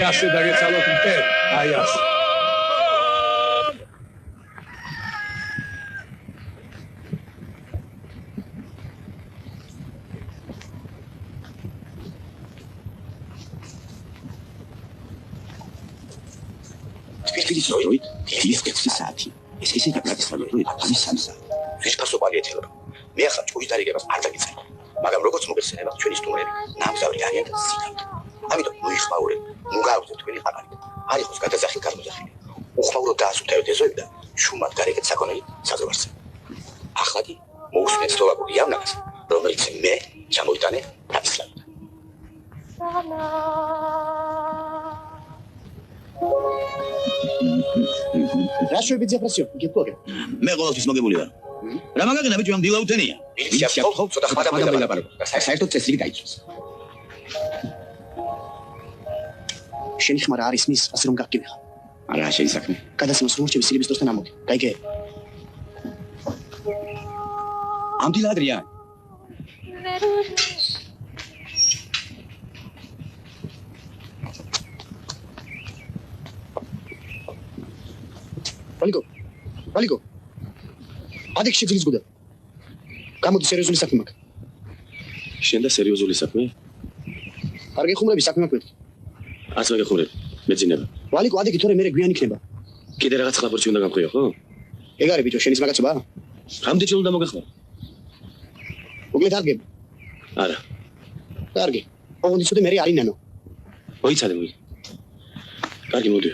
ასე დაგეცალოთ მტერ, აი ასე. თბილისის როით, თბილისის 6 საათი. ეს ისე გაბრატისლავი როით, ამის 3 საათი. ეს პასუხი ეთელობა. მე ახლა ჭურის დარიგებას არ დაგიწერე. მაგრამ როგორც მოგეხსენება ჩვენი სტუმრები, ნამგზავრი არიან და სიგავთ. ამიტომ მოიხმაურეთ, ნუ გააღვიძეთ თქვენი ხალხი. არ იყოს გადაზახილ-გადმოძახილი. უხმაუროდ დაასუფთავეთ ეზოები და შუმად გარეკეთ საქონელი საზღვარზე. ახლა მოусმენთ სლოვაკური იავნაკას, რომელიც მე ჩამოვიტანე ბრატისლავიდან. რა შვებიძე ფრასიო, გიფოგე. მე ყოველთვის მოგებული ვარ. რა მაგაგენა ბიჭო ამ დილაუთენია. მილიცია ხო ცოტა ხმადა ვილაპარაკო. საერთოდ წესრიგი დაიწოს. შენი ხმა რა არის მის, ასე რომ გაგკინეხა. არა, შენი საქმე. გადასმოს მორჩები სილიბის დროსთან ამოდი. გაიგე? ამ დილადრია. ვალიკო. ადიქ შეძლის გუდა. გამოდი სერიოზული საქმე მაქვს. შენ და სერიოზული საქმე? არ გეხუმრები საქმე მაქვს. ასე გეხუმრები. მეძინება. ვალიკო, ადიქი თორე მე გვიან იქნება. კიდე რაღაც ხალხი უნდა გამყრიო, ხო? ეგ არის ბიჭო, შენის მაგაცობა? რამდენი უნდა მოგეხმარ? უგლეთ არ გებ. არა. კარგი. ოღონდ იცოდე მე არის ნანო. მოიცადე მოი. კარგი მოდი.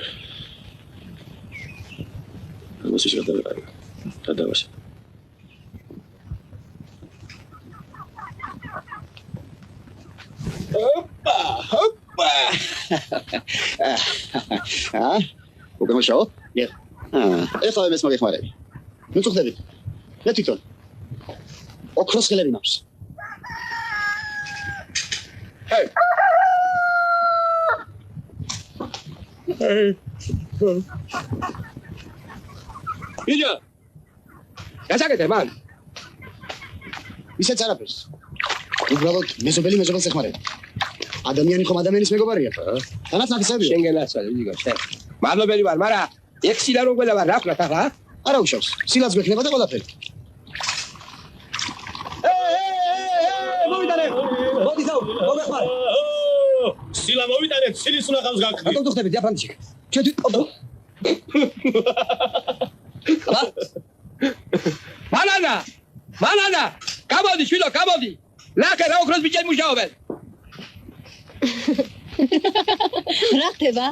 მოსი შეგადავარ. გადავაშ. ჰოპა. უკვე მოშაო? დიახ. ეხლა მეს მოგეხმარები. ნუ წუხდებით. მე თვითონ. ოქროს ხელები მაქვს. ჰეი. ბიჭო. გასაკეთე მან. ისეც არაფერს. უბრალოდ მეზობელს ეხმარება. ადამიანი ხომ ადამიანის მეგობარია? თანაც ნაკისებია. შენ გენაცვალე, ვიდგა, შენ. მადლობელი ვარ, მაგრამ ეგ სილა რო გველა ვარ, რა ვქნათ ახლა? არა უშავს. სილაც გვექნება და ყველაფერი. მოვიდანე. მოდი დაუ, მოგეხმარე. სილა მოვიტანეთ, სილის უნახავს გაქრით. რატომ დოხდები დიაფანჩიკ? ჩვენ მანანა, გამოდი, შვილო, გამოდი. ლაკა რა ოქროს ბიჭები მუშაობენ. რა ხდება?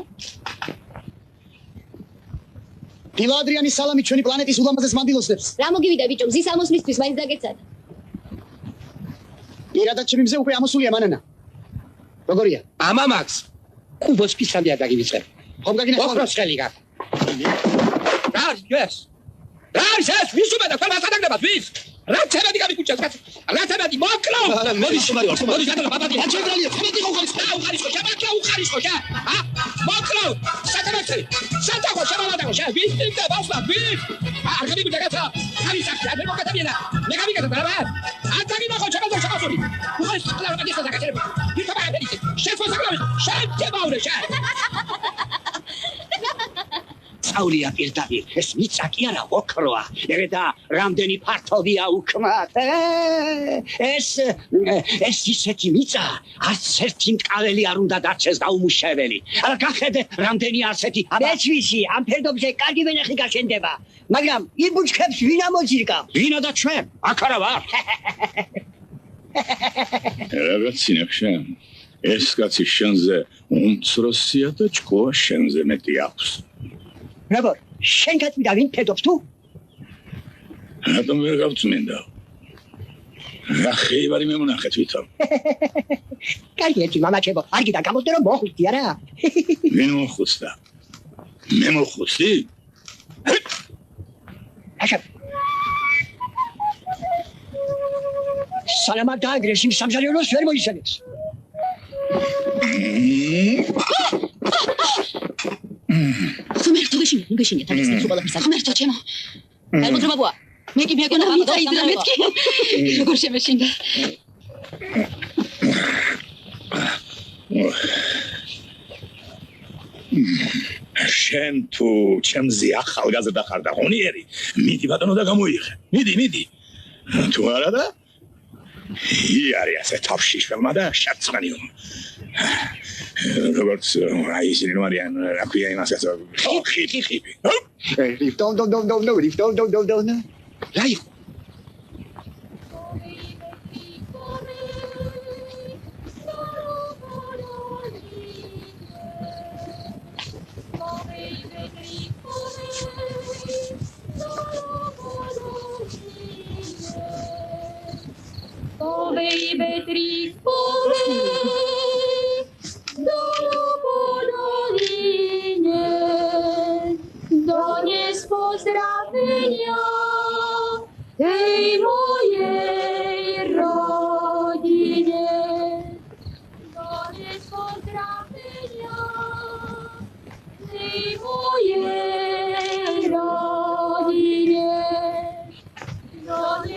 დილადრიანის სალამი ჩვენი პლანეტის ულამაზეს მანდილოსებს. რა მოგივიდა ბიჭო, მზის ამოსვლისთვის მაინც დაგეცადა. პირადად ჩემი მზე უკვე ამოსულია მანანა. როგორია? ამა მაქს. კუბოს პისამდე დაგივიწყე. ხომ გაგინახავ? ოქროს ხელი გაქვს. რა არის ეს? რა არის ეს? ვის უმეტა თქვენ მასადაგდებათ ვის? რა ცერადი გამიკუჭას კაცო? რა ცერადი მოკლო? მოდი შუმარი ვარ, მოდი გადავა ბაბადი. რა ცერადია? ხმეთი უხარისხო, უხარისხო, შაბაკია უხარისხო, შა. მოკლო. საკრაცელი. სათახო შაბალადაგო, შა. ვის ტიპდა ბავშვა, ვის? არ გამიკუჭა კაცო. არის აქ, არ მოგატებინა. მე გამიკეთა და რა? არ დაგინახო შაბალადაგო, შაბასური. უხარისხო, ყველა მაგის და კაცები. ვიქა ბაბადი. შეფოსაგრავი. შეფთებაურე, შა. წაულია პირდაპირ, ეს მიწა კი არა ოქროა. ეგედა რამდენი ფართობია უქმათ. ეს ისეთი მიწა, არც ერთი მტკაველი არ უნდა დარჩეს დაუმუშავებელი. არა გახედე რამდენი ასეთი. მეცვისი, ამ ფერდობზე კარგი ვენახი გაშენდება. მაგრამ იბუჩქებს ვინ ამოძირგავს? ვინა და ჩვენ? აქ არა ვარ. რაღაც სინახშა. ეს კაცი შენზე უმცროსია და ჭკუა შენზე მეტი აქვს. რავარ, შენ გაწმიდა ვინ ფედობს თუ? რატომ ვერ გავწმინდა? რა ხეივარი მემონახე თვითონ. კარგი ერთი მამაჩებო, არ გიდა გამოსდე რომ მოხუცდი არა? ვინ მოხუცდა? მე მოხუცდი? აშა. სალამად დააგრეს იმ სამზარეულოს ვერ მოისენებს. ხმერთო გეშინია თავის სულაპისა. ხმერთო ჩემო. დაიმოძრაბოა. მე კი მეგონა ვიდრა მეთქი. როგორ შემეშინდა? შენ თუ ჩემზე ახალგაზრდა ხარ და ღონიერი, მიდი ბატონო და გამოიღე. მიდი. თუ არა და არის ასე თავში შევმა და შარცხანიო. როგორც აი ისინი რომ არიან რა ქვია იმას ასე ხიფი. Don't. რა იყო? Твои ветрик полы, Донес поздравления эй моей родине. Донес поздравления эй моей родине.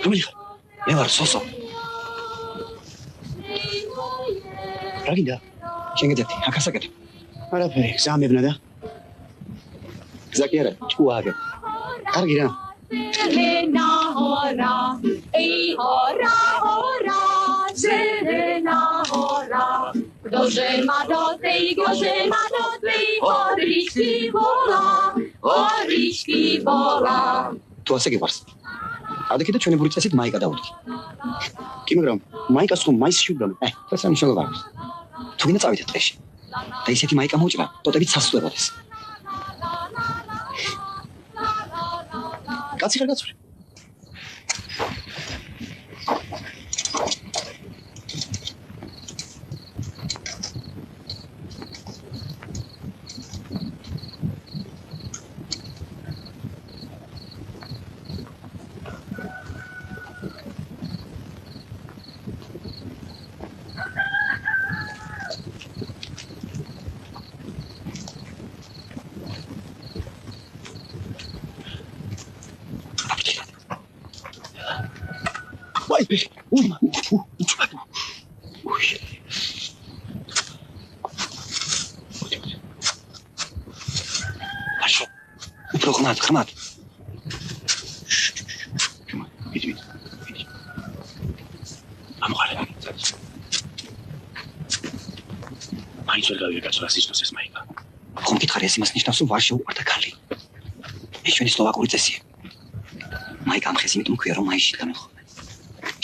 Думаю, я вар сосо. Рагинда, შენგედეთი, აკასაკეთე. არაფერი, გზამებნა და გზა კი არა, ჭუაღე. კარგი რა. Serena hora, ey hora, hora, serena hora. Dože madotej, horiški vola. თუ ასე გიყვარს. ადექი და ჩვენი ბური წესით მაიკა დავუდგე. კი, მაგრამ მაიკას ხომ მაისში უბრალოდ. ეს სამშობლო აქვს. თუ გინდა წავიდეთ დღეში. და ისეთი მაიკა მოუჭრა, ტოტებით სასწრებოდეს. კაცი ხარ გაცვლი. Აშო. უფრო ხმად. ვიდი. ამოყარე. მაინც ვერ გავიგე კაცო, რას ნიშნავს ეს მაიკა. ხომ გითხარი ეს იმას ნიშნავს, რომ ვარ შეუყვარდა ქალი. ეს ჩვენი სლოვაკური წესია. მაიკა ამ ხეს იმიტომ ქვია, რომ მაისში დამეხო.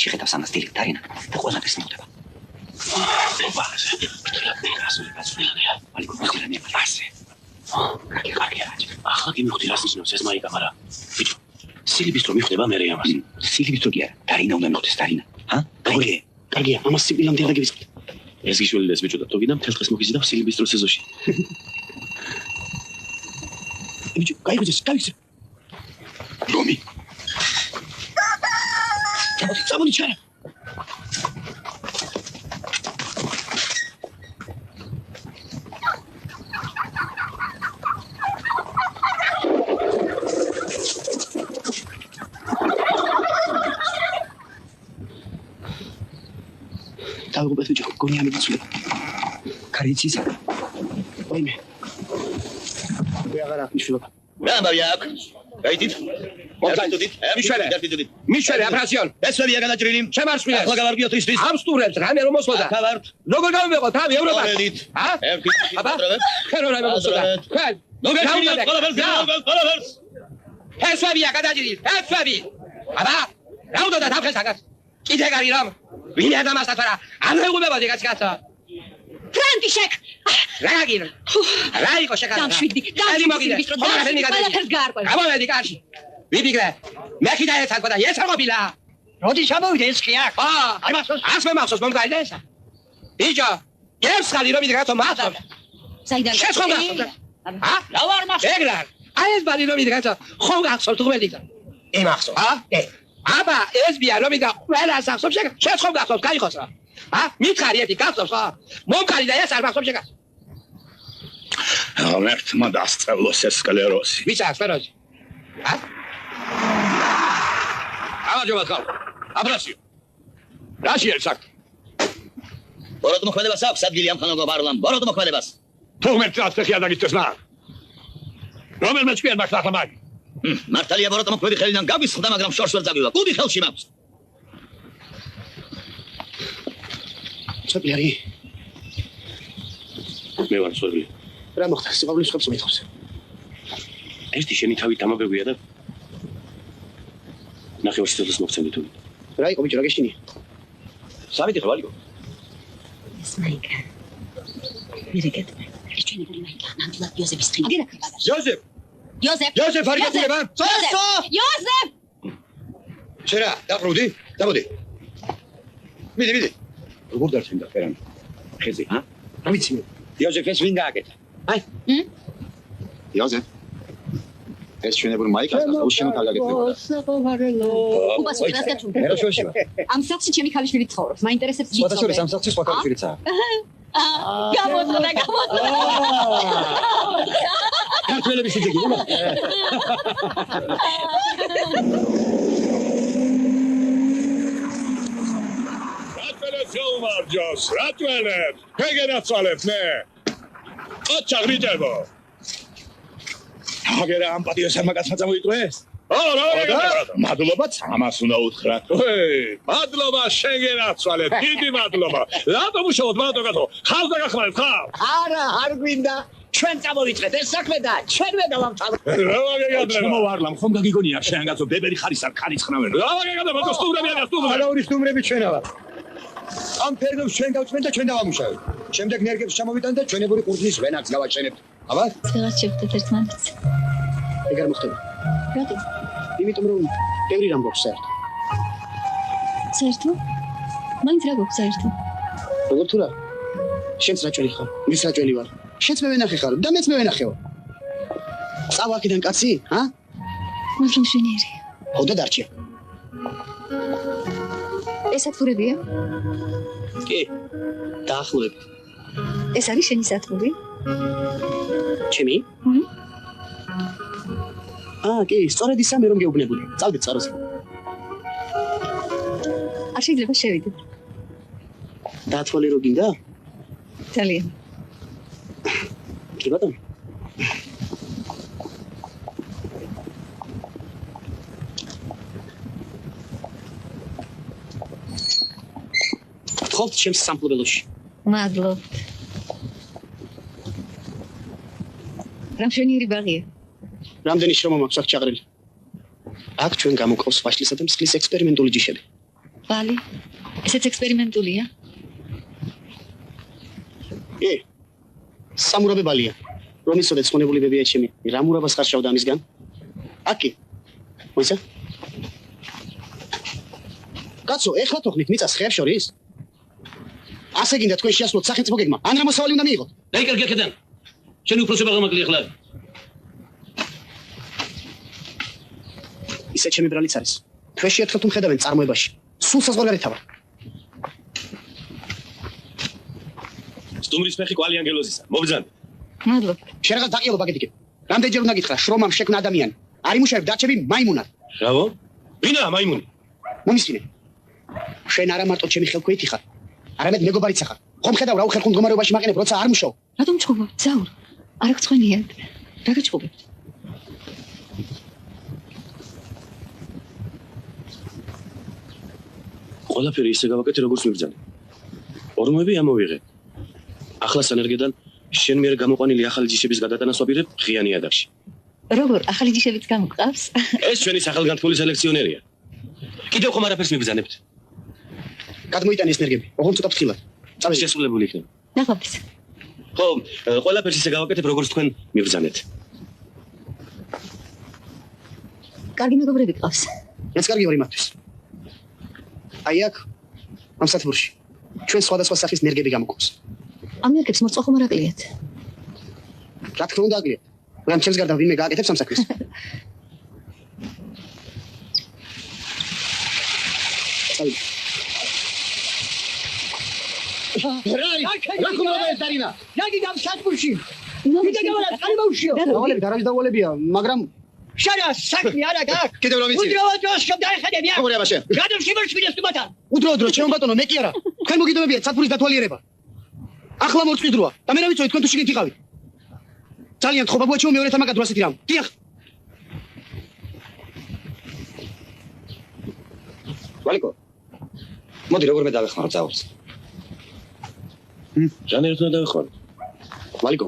შეხედავს ამას დილით დარინა და ყველაფერს მოხდება. ბაზე. კარგი. ახლა გიმიხდი რას ნიშნავს ეს მაიკა, მაგრამ ბიჭო, სილიბის რო მიხვდება მე ამას. სილიბის რო კი არა, დარინა უნდა მოხდეს დარინა. კარგია, ამას სიკვდილამდე არ გივიწყდი. ეს გიშველი და ეს ბიჭო და თუ გინდა მთელ დღეს მოგიზიდა სილიბის რო სეზონში. ბიჭო, გაიგე. რომი. Somebody try. Tahu betul juga kau ni ambil sulit. Kariji sah. Baiknya. Biar aku nak sulit. Berapa biar? Kaitit. მიშველი აფრასიონ ესვებია გადაჭრილი შემარშვილი ახლა გავარგიოთ ისთვის ამსტურებს რამე რომ მოსვლა გავართ როგორ გამოვიყოთ ავი ევროპაში აბა ხერო რამე მოსვლა ხელ როგორ გავართ ესვებია გადაჭრილი ესვები აბა რაუდოდა თავხესაგას კიდე გარი რომ ვინ ადამასთან არა არ მეუბნებოდი კაცკაცო ფრანტიშეკ რაგირ რა იყო შეკარა დამშვიდი ყველაფერს გაარკვევ გამოვედი კარში ვიბიგრე მე კიდე ერთად გოდა ეს არ ყოფილა როდის ჩამოვიდე ეს კი აქ არ მახსოვს ასმე მახსოვს მომგაიდა ესა ბიჭო გებს ხალი რომ იდრგათო მახსოვს საიდან რა ვარ მახსოვს ეგრა აი ეს ბალი რომ იდრგათო ხო გახსოვს თუ მედიდა იმახსოვს აბა ეს ბია რომ იდა ყველა სახსოვს შენ ხო გახსოვს გაიხოს რა მითხარი ერთი გახსოვს ხო მომგაიდა ეს არ მახსოვს შეგას ღმერთმა დასწავლოს ეს სკლეროზი ვიცა სკლეროზი ამაჯობა ხალ აფრასიო რა შეიძლება ბოროტ მოქმედებას აქვს ადგილი ამ ხანოგო პარლამ ბოროტ მოქმედებას თუ ღმერთს აფეხი ადაგიწევს მაგ რომელმე ჩვენ მაგ ახლა მაგ მართალია ბოროტ მოქმედი ხელიდან გაგვისხდა მაგრამ შორს ვერ წავივა კუდი ხელში მაქვს ცოტა არი მე ვარ სველი რა მოხდა სიყვარულის ხებს მithავს ერთი შენი თავი დამაბეგვია და ნახევარ სიტყვას მოგცემდი თუ რა იყო ბიჭო რა გეშინია სამი დღე ვალიკო ეს მაიკა მირეკეთ ჩვენი ბული მაიკა ნამდვილად იოზეფის ხილი აგერა იოზეფ არ გექნება იოზეფ შერა დაბრუნდი მიდი. როგორ დარჩენდა ფერანი? ხეზე, ჰა? რა ვიცი მე. იოზეფს ვინ გააკეთა? აი. იოზეფ. ეს ჩვენებურ მაიკას და უშენო დაგაგეთებოდა. უბას ვერას გაჩუმდა. მე რა შოშია? ამ სახლში ჩემი ქალიშვილი ცხოვრობს. მაინტერესებს სხვათა შორის ამ სახლში სხვა ქალიშვილიცაა. გამოწოდა. ქართველების შედეგი, რა? Marjos, ratvelet, kegenatsalet, ne. Otsak ritebo. აგერა ამ პატიოსა მაგას მოიწვეს? მადლობა, ამას უნდა უთხრათ. მადლობა შენგენაცვალეთ, დიდი მადლობა. რატომ უშაობთ მარტო? ხალხს დაგახმარებთ, ხალ? არა, არ გვინდა. ჩვენ წამოვიწყეთ ეს საქმე და ჩვენვე დავამთავროთ. რა ვაგეგადებ? შემოვარლამ, ხომ გაგიგონია შენგაცო ბებერი ხარის არ ხარიცხნავენ. რა ვაგეგადებ? სტუმრებია, სტუმრები. არა ორი სტუმრები ჩვენა ვარ. ამ ფერდობს ჩვენ გავწმენთ და ჩვენ დავამუშავებთ. შემდეგ ნერგებს ჩამოვიტანთ და ჩვენებური ყურძნის ვენაკს გავაჩენებთ. აბა? რაღაც შევხვდეთ ერთმანეთს. ეგ არ მოხდება. რატო? იმიტომ რომ ბევრი რამ გვაქვს საერთო. საერთო? მაინც რა გვაქვს საერთო? როგორ თუ რა? შენც რაჭველი ხარ, ვის რაჭველი ვარ. შენც მე ვენახე ხარ და მეც მე ვენახეო. წავა აქედან კაცი, ჰა? მაგრამ შენიერი. ხო და დარჩია. ეს ათურებია? კი. დაახლოებით. ეს არის შენი სათბური? ჩემი? კი, სწორედ ისა მე რომ გეუბნებული. წავდით წაროზე. არ შეიძლება შევიდეთ. დაათვალე რო გინდა? ძალიან. კი ბატონო. ხოთ ჩემს სამფლობელოში. მადლობთ. რამშენიერი ბაღია. რამდენი შრომა მაქვს აქ ჩაღრილი. აქ ჩვენ გამოყავს ვაშლისა და მსხლის ექსპერიმენტული ჯიშები. ბალი. ესეც ექსპერიმენტულია? კი. სამურაბე ბალია. რომისოდაც ხონებული ბებია ჩემი. რა მურაბას ხარშავდა ამისგან? აკი. მოიცა? კაცო, ეხლა თოხნით მიწას ხეებს შორის? ასე გინდა თქვენ შეასრულოთ სახელმწიფო გეგმა. ან რა მოსავალი უნდა მიიღოთ? დაი კარგი აქედან. შენი უფროსება გამაკლია ახლა. ისე ჩემი ბრალიც არის. თქვენში ერთხელ თუ მხედავენ წარმოებაში. სულ საზღვარგარეთ ვარ. სტუმრის ფეხი კვალი ანგელოზისა. მობრძანე. მადლობა. შენ რაღაც დაკიელო ბაგეთიკე. რამდენჯერ უნდა გითხრა შრომამ შექმნა ადამიანი. არ იმუშავებ დარჩები მაიმუნად. რავო? ვინაა მაიმუნი? მომისმინე. შენ არა მარტო ჩემი ხელქვეითი ხარ. არამედ მეგობარიც ხარ. ხომ ხედავ რა უხერხულ მდგომარეობაში მაყენებ, როცა არ მუშაობ. რატომ ჩხუბობ? ზაურ. არ გწვენიათ. რა გაჩხუბებთ? ყველაფერი ისე გავაკეთე, როგორც მიბრძანე. ორმოები ამოვიღე. ახლა სანერგედან შენ მიერ გამოყვანილი ახალი ჯიშების გადატანას ვაპირებ ღია ნიადაგში. როგორ ახალი ჯიშებიც გამოყავს? ეს ჩვენი სახელგანთქმული სელექციონერია. კიდევ ხომ არაფერს მიბრძანებთ? გადმოიტანე ეს ნერგები. ოღონდ ცოტა ფრთხილად. წავე შესრულებული იქნება. ნახავთ. ხო, ყველაფერს ისე გავაკეთებ, როგორც თქვენ მიბრძანეთ. კარგი მეგობრები გყავს. მეც კარგი ვარ იმათთვის. აი აქ ამ სათბურში ჩვენ სხვადასხვა სახის ნერგები გამოგვყავს. ამ ნერგებს მორწო ხომ არ აკლიათ? რა თქმა უნდა აკლიათ. მაგრამ ჩემს გარდა ვინმე გააკეთებს ამ საქმეს? რა ხუმრობა ეს დარინა? რაგი ამ სათბურში? ვიდა გავალა წყალი ბავშვიო. დავალები დარაჯი დავალებია, მაგრამ შარა საქმე არა გაქვს. კიდევ რა ვიცი? უდროა ჯოს შევ დაეხადებია. როგორია მაშინ? გადამ სიმართლეს თუმათან. უდრო, ჩემო ბატონო, მე კი არა. თქვენ მოგიდომებიათ სათბურის დათვალიერება. ახლა მორწყვიდროა და მე რა ვიცოდი თქვენ თუ შიგნით იყავით. ძალიან თხოვაბუა ჩემო მეორეთან მაგადრო ასეთი რამ. დიახ. ვალიკო. მოდი როგორ მე დავეხმარო წავალს. ჟანერით უნდა დავეხმარო. ვალიკო.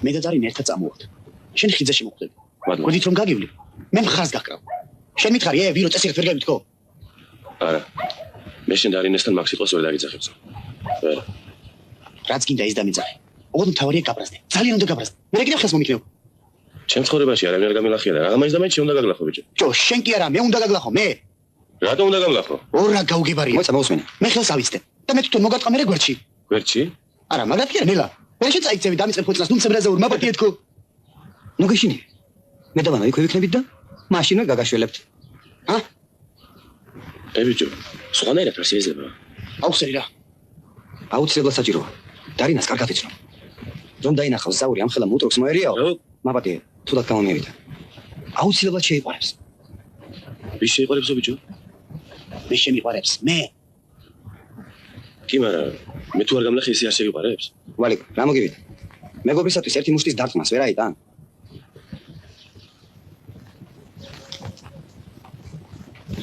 მე და დარინა ერთად წამოვართ. შენ ხიძაში მოხვდები. მადლობა. გოდით რომ გაგივლი. მე მხარს გაკრავ. შენ მითხარი, ვირო წესით ვერ გავიტკო. არა. მე შენ დარინესთან მაგ სიტყვას ვერ დაგიძახებს. არა. რაც გინდა ის დამიძახე. ოღონდ მთავარია გაბრაზდე. ძალიან უნდა გაბრაზდე. მე კიდევ ხელს მომიქნევ. ჩემ ცხოვრებაში არავინ არ გამილახია და რა მაინც და მაინც შენ უნდა გაგლახო ბიჭო. ჯო, შენ კი არა, მე უნდა გაგლახო, მე. რატომ უნდა გამლახო? ორ რა გაუგებარია. მოიცა მოусმენე. მე ხელს ავიცდე. და მე თვითონ მოგატყამერე გვერდში. გვერდში? არა, მაგათია ნელა. მე შეწაიქცევი დამიწყებ ხოცნას, ნუ მცებრაზე ურ მაპატიე თქო. ნუ გეშინი. მე დავანა იქ ვიქნებით და მაშინვე გაგაშველებთ. ა? ბიჭო, სხვანაირად არ შეიძლება. აუხსენი რა. აუცილებლად საჭიროა. დარინას კარგად იცნო. რომ დაინახავს ზაური ამ ხელა მუტროქს მოერიაო. მაპატიე, თუდად გამომიევიდა. აუცილებლად შეიყვარებს. ვის შეიყვარებს ბიჭო? მე შემიყვარებს, მე. კი, მაგრამ მე თუ არ გამლახე ისე არ შეიყვარებს? ვალიკ, რა მოგივიდა? მეგობრისათვის ერთი მუშტის დარტყმას ვერ აიტან.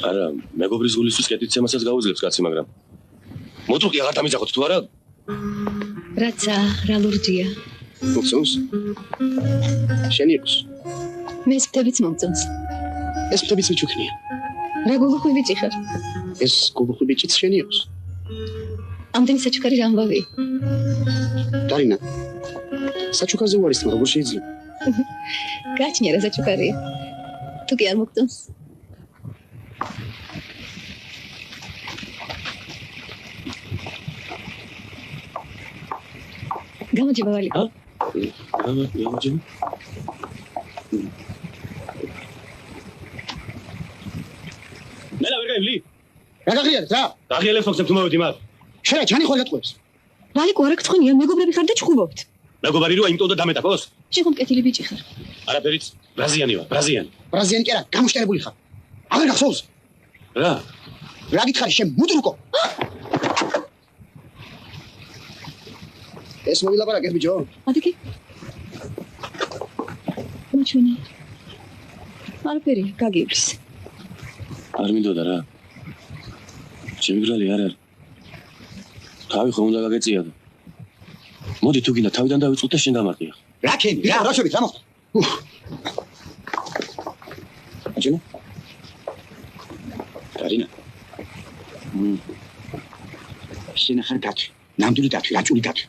არა, მეგობრის გულისთვის კეთილცემასაც გაუძლებს კაცი, მაგრამ მოტრუკი აღარ დამიძახოთ თუ არა? რაცა რა ლურჯია. მოგწონს? შენი იყოს. მე სფთებიც მომწონს. ეს ფთებიც მიჩუქნია. რა გულუხვი ბიჭი ხარ? ეს გულუხვი ბიჭიც შენი იყოს. ამდენი საჩუქარი რა ამბავი? დარინა. საჩუქარზე უარის თქმა, როგორ შეიძლება? გაჩნია რა საჩუქარია. თუ კი არ მოგწონს. გამარჯობა ვალი. გამარჯობა. მელა ვერ გაივლი? რა გაღიარეთ რა? დაღიელებს მოხსენ თუ მოვედი მაგ. შენ ჩანი ხოლმე გეტყვებს. ვალიკო არა გწონია მეგობრები ხარ და ჩხუბობთ. მეგობარი როა იმიტომ და დამეტაკოს? შენ ხომ კეთილი ბიჭი ხარ. არაფერიც ბრაზიანი ვარ, ბრაზიანი. ბრაზიანი კი არა, გამუშტერებული ხარ. აღარ გახსოვს? რა? რა გითხარი შენ მუდრუკო? ეს მოვილაპარაკეთ ბიჭო. ადიკი. მოჩვენე. არაფერი, გაგივლის. არ მინდოდა რა. შემიგრალი არ არ. თავი ხომ უნდა გაგეწია და. მოდი თუ გინდა თავიდან დავიწყოთ და შენ გამარტია. რა ქენი? რა შევით რა მოხდა? აჯენა. დარინა. შენ ახარ გათვი. ნამდვილი დათვი, რაჭული დათვი.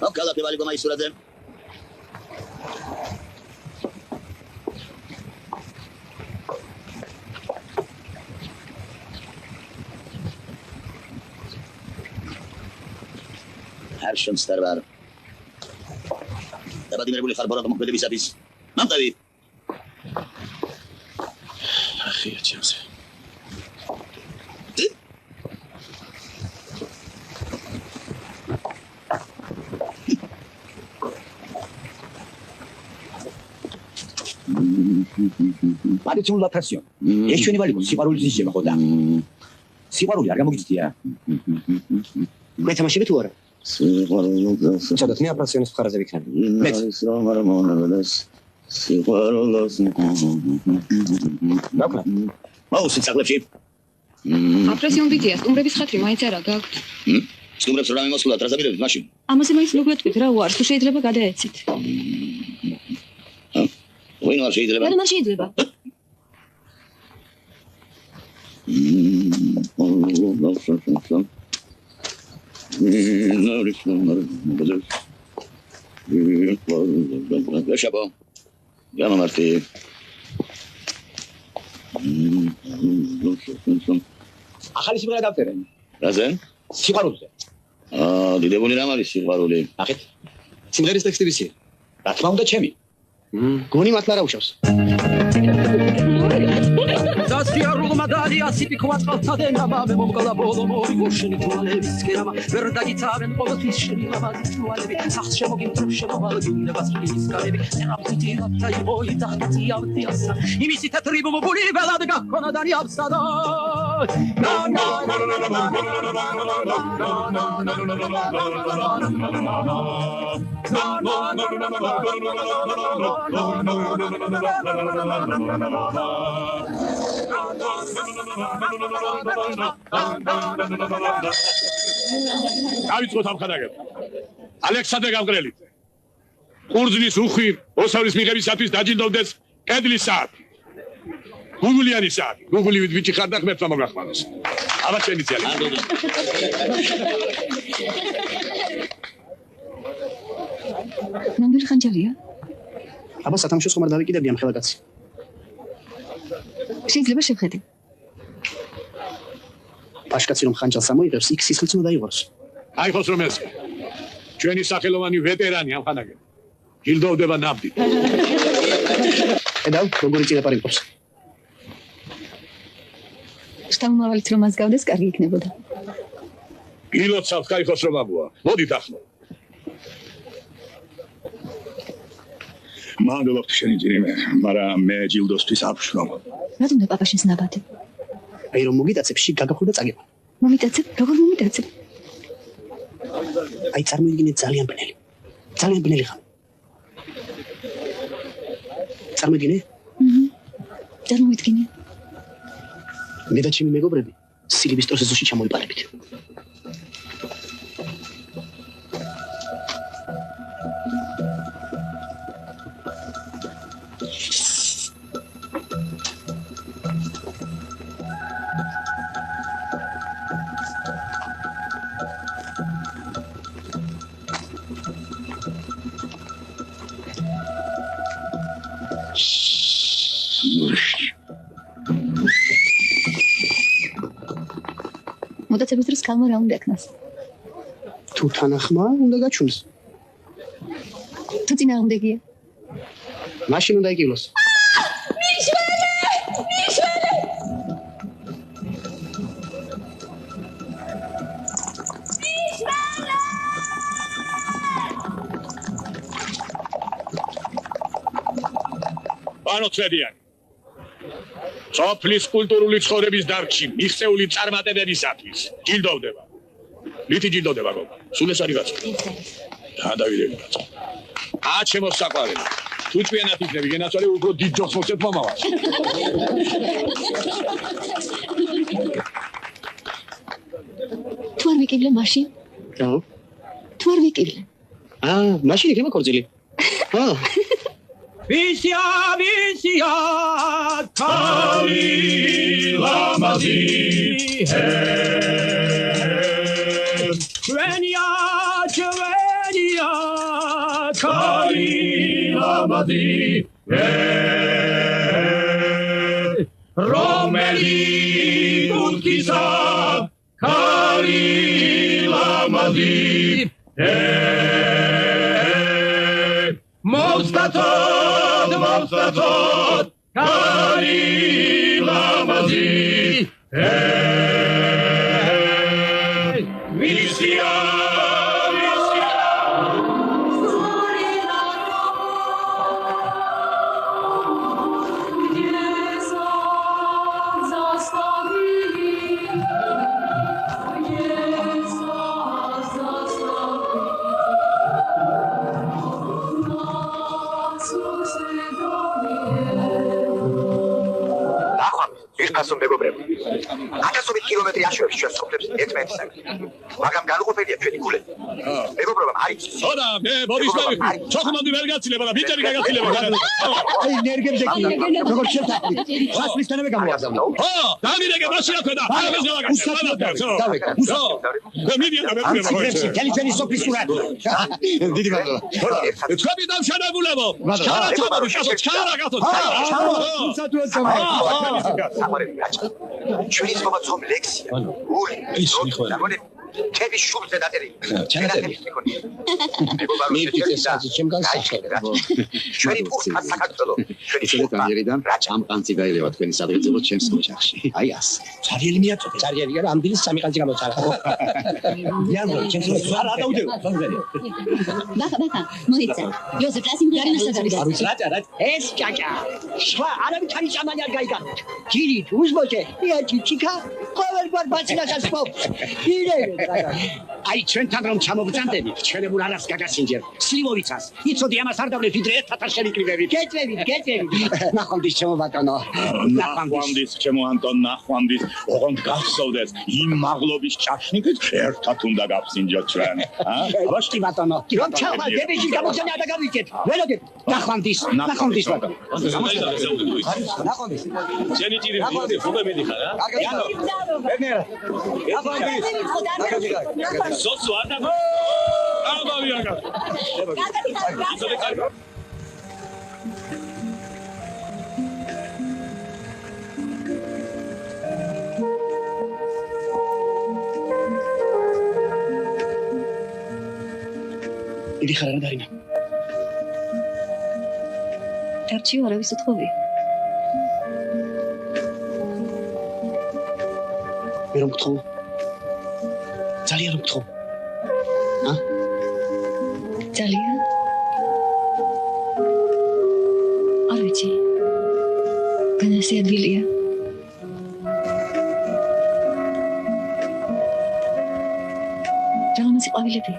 ოკალა პევალიკო მაისურაძე. Herşun Starbar. დაბადიმრებული ხარ ბოროტ მოქმედებისათვის. მამტავი. ახია ჩემზე. პარიცულ ლაფასიო. ეს ჩვენი ვალიკო სიყვარულის ისება ხო და. სიყვარული არ გამოგიწია. მე თამაშები თუ არა? სიყვარულს. ცოტა მე აპრაციონის მხარეზე ვიქნები. მეც არ მომნებელს. სიყვარულს. ნაკლა. მაუსი წაღლებში. აპრესიონ ბიძია, სტუმრების ხათრი მაინც არა გაქვთ. სტუმრებს რა მიმოსულა ტრაზაბირებით მაშინ. ამაზე მაინც მოგეთქვით რა უარს, თუ შეიძლება გადაეცით. ვინ არ შეიძლება? რა შეიძლება? შაბო. გამომართი. ახალი სიმღერა დავწერე. რაზე? სიყვარულზე. დიდებული რამ არის სიყვარული? ნახეთ. სიმღერის ტექსტი ვისია. რა თქმა უნდა ჩემი. გონი მართლა რა უშავს. სასიარულმა დალია სიტყვა წყალთადენა მე მომკლა ბოლო მორი გუშინი თვალების კერამა ვერ დაგიცავენ ყოველთვის შენი მამაზი თვალები სახს შემოგიმტრებ შემოვალგინებას ხილის კარები წერაფთი რათა იყო იტახტი ავდიასა იმისი თეთრი ბუბული ველად გაქონა დარიავსა და დავიწყოთ ამ ხანაგებს. ალექსანდრე გამგრელიძე. ყურძნის უხვი ოსავლის მიღებისათვის დაჯილდოვდეს კედლის საათი. გუგულიანი საათი. გუგულივით ბიჭი ხარ და ხმებსა მოგახმაროს. აბა შენი ძიალი. ნამდვილი ხანჯალია? აბა სათამაშოს ხომ არ დავიკიდებდი ამ ხელაკაცს. შეიძლება შევხედე. Pashkatsi რომ ხანჯალს ამოიღებს, იქ სისხლიც უნდა დაიღოს. აი ხოსრომესკი. ჩვენი სახელოვანი ვეტერანი ამ ხანაგენ. გილდოვდება ნაბდით. ედავ, როგორი წინაპარი მყავს? შთამომავალით რომ მას გავდეს, კარგი იქნებოდა. გილოცავთ, კაი ხოსრომაბუა. მოდით ახლა. მადლობთ შენი ძირიმე, მაგრამ მე ჯილდოსთვის არ ვშრომ. რატომ და პაპაშის ნაბადი? აი რომ მოგიტაცებ, შიგ გაგახვდა წაგება. მომიტაცებ? როგორ მომიტაცებ? აი წარმოიდგინე ძალიან ბნელი. ძალიან ბნელი ხარ. წარმოიდგინე? წარმოვიდგინე. მე და ჩემი მეგობრები სილიბის პროცესში ჩამოვიყალიბეთ. მოდაცების დროს კალმა რა უნდა ეკნას? თუ თანახმა უნდა გაჩვენოს. თუ წინააღმდეგია. მაშინ უნდა იკილოს. პანო წვედიანი. სოფლის კულტურული ცხოვრების დარგში მიღწეული წარმატებებისათვის ჯილდოვდება. რითი ჯილდოვდება გოგო? სულ ეს არის გაწყო. გადავიდები გაწყო. ჩემო საყვარელი. თუ ჭვიანად იქნები გენაცვალე უფრო დიდ ჯოხს მოცეთ მომავალ. თუ არ ვიკივლე მაშინ? რა? თუ არ ვიკივლე. მაშინ იქნება ქორწილი. Visia, Kali Lamazi, Chvenia, Kali Lamazi, Romeli Kutkisa, Kali Lamazi, Mostratod, Kali Lamazi, Visia. ასო მეგობრები. 1000 კილომეტრი აშვებს ჩვენ სოფლებს ერთმანეთისაგან. მაგრამ განუყოფელია ჩვენი გულები. მეგობრებო, არის. ხოდა, მე ბოდიშმარი. ჩოხმოდი ვერ გაცილება და ბიჭერი გაგაცილება. აი, ნერგებზე კი. როგორ შევთანხმდით? ვასლისთანავე გამოვაზამდა. ხო, დავიდეკე მაშინ აქვედა. არაფერს გავაკეთე. მიდიან და მეკრება. თელი ჩვენი სოფლის სურათი. დიდი მადლობა. თქვენი დამშენებულებო. ჩარა ჩამორო, ჩარა გათო. ჩვენი ზღობა ძომ ლექსია. ური, დაგონე ჩემი შუბზე დაწერილი. ჩანაწერი. ჩვენი პურტა საქართველო. ჩვენი კანიერიდან ჩამყანცი გაილევა თქვენი სადღეღებო ჩემს ოჯახში. აი ას. ცარიელი მიაწოდე. ცარიელი არა, ამ დილის 3 ყანწი გამოწარა. იანო, ჩემს არა დაუდევ. ბახა, მოიცა. იოზეფ ლასიმ გარნასადარი. რა, ეს ჭაჭა. სხვა არავინ თანი წამანი არ გაიგანო. გირით, უსმოჭე, იაჭი ჩიკა, ყოველ ბარ ბაცინაშას პოპს. ირე. აი ჩვენთან რომ ჩამოგძანდებით, ჩვენებულ არას გაგასინჯერ. სლივოვიცას. იცოდი ამას არ დავლებ ვიდრე 1000 შევიკრიბებით. გეჭვებით. ნახვამდის ჩემო ბატონო. ნახვამდის ჩემო ანტონ ნახვამდის. ოღონდ გახსოვდეს, იმ მაღლობის ჭაშნიკით ერთად უნდა გავსინჯოთ ჩვენ. ვაშკი ბატონო. რომ ჩახვალ დებეში გამოგზავნა და გავიქეთ. ველოდებ. ნახვამდის ბატონო. ნახვამდის. შენი ჭირი ვიდეო ხუბე მიდიხარ რა? კარგად. ბერნერა. ნახვამდის. სოცო ანდა. ამავიაგა. დიდი ხარ არა დარინა არჩიო არავის უთხოვია მე რომ გთხოვ ძალიან რომ გთხოვ ძალიან არ ვიცი განასი ადგილია რაღაცა ყვავილები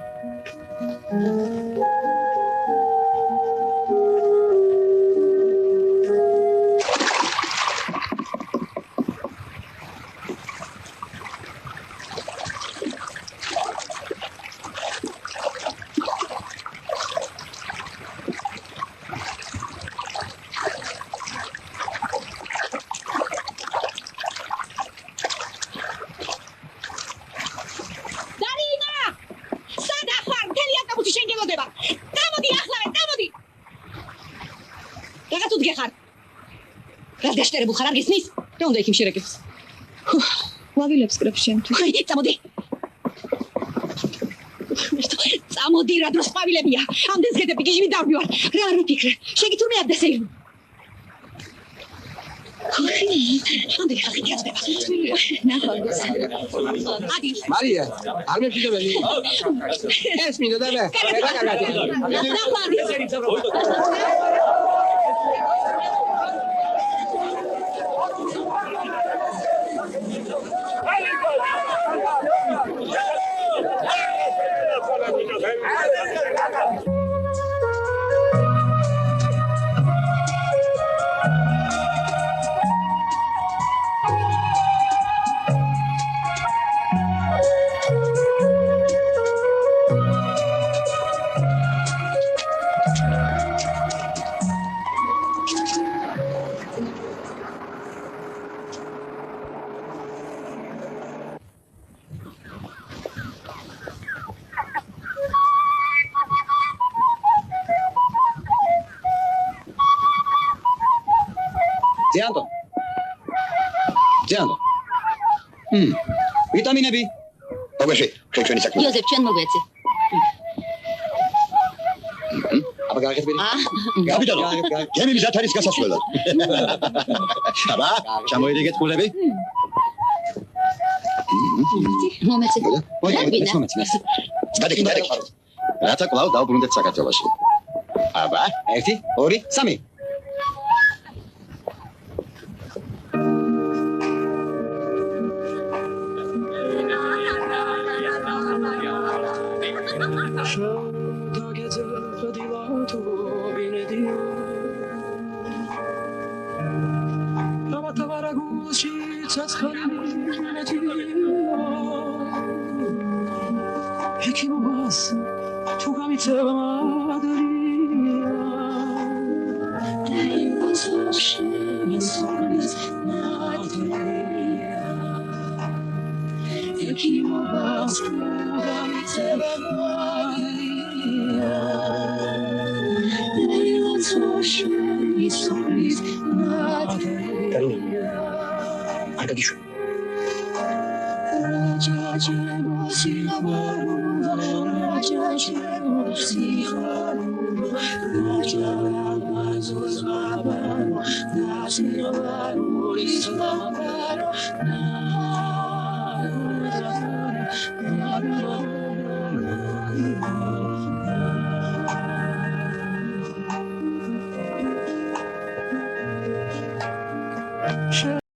დაშტერებულ ხარ არ გესმის? რა უნდა იქ იმ შერეკებს? ყვავილებს კრებს შემთხვევით. ხაი, წამოდი. წამოდი რა დროს ყვავილებია. ამდენს გედები გიჟმი დავდივარ. რა არ ვიფიქრე. შეგითურმე არ დასეირ. ხაი, ამდენ ხალხი გიაწყდება. ნახავდეს. ადი. მარია, არ მეფიქრებელი. ეს მინდა და მე. ძიანო. ვიტამინები. მოგეში, ჩვენი საქმე. იოზეფ, ჩვენ მოგვეცე. აბა გაიგეთ? გაბიტანო. ჩემი მიზათ არის გასასვლელად. აბა, ჩამოიდიგეთ ყულები. მომეცე. მომეცე. გადაგი. რათა კვლავ დავბრუნდეთ საქართველოში. აბა, 1, 2, 3. Raja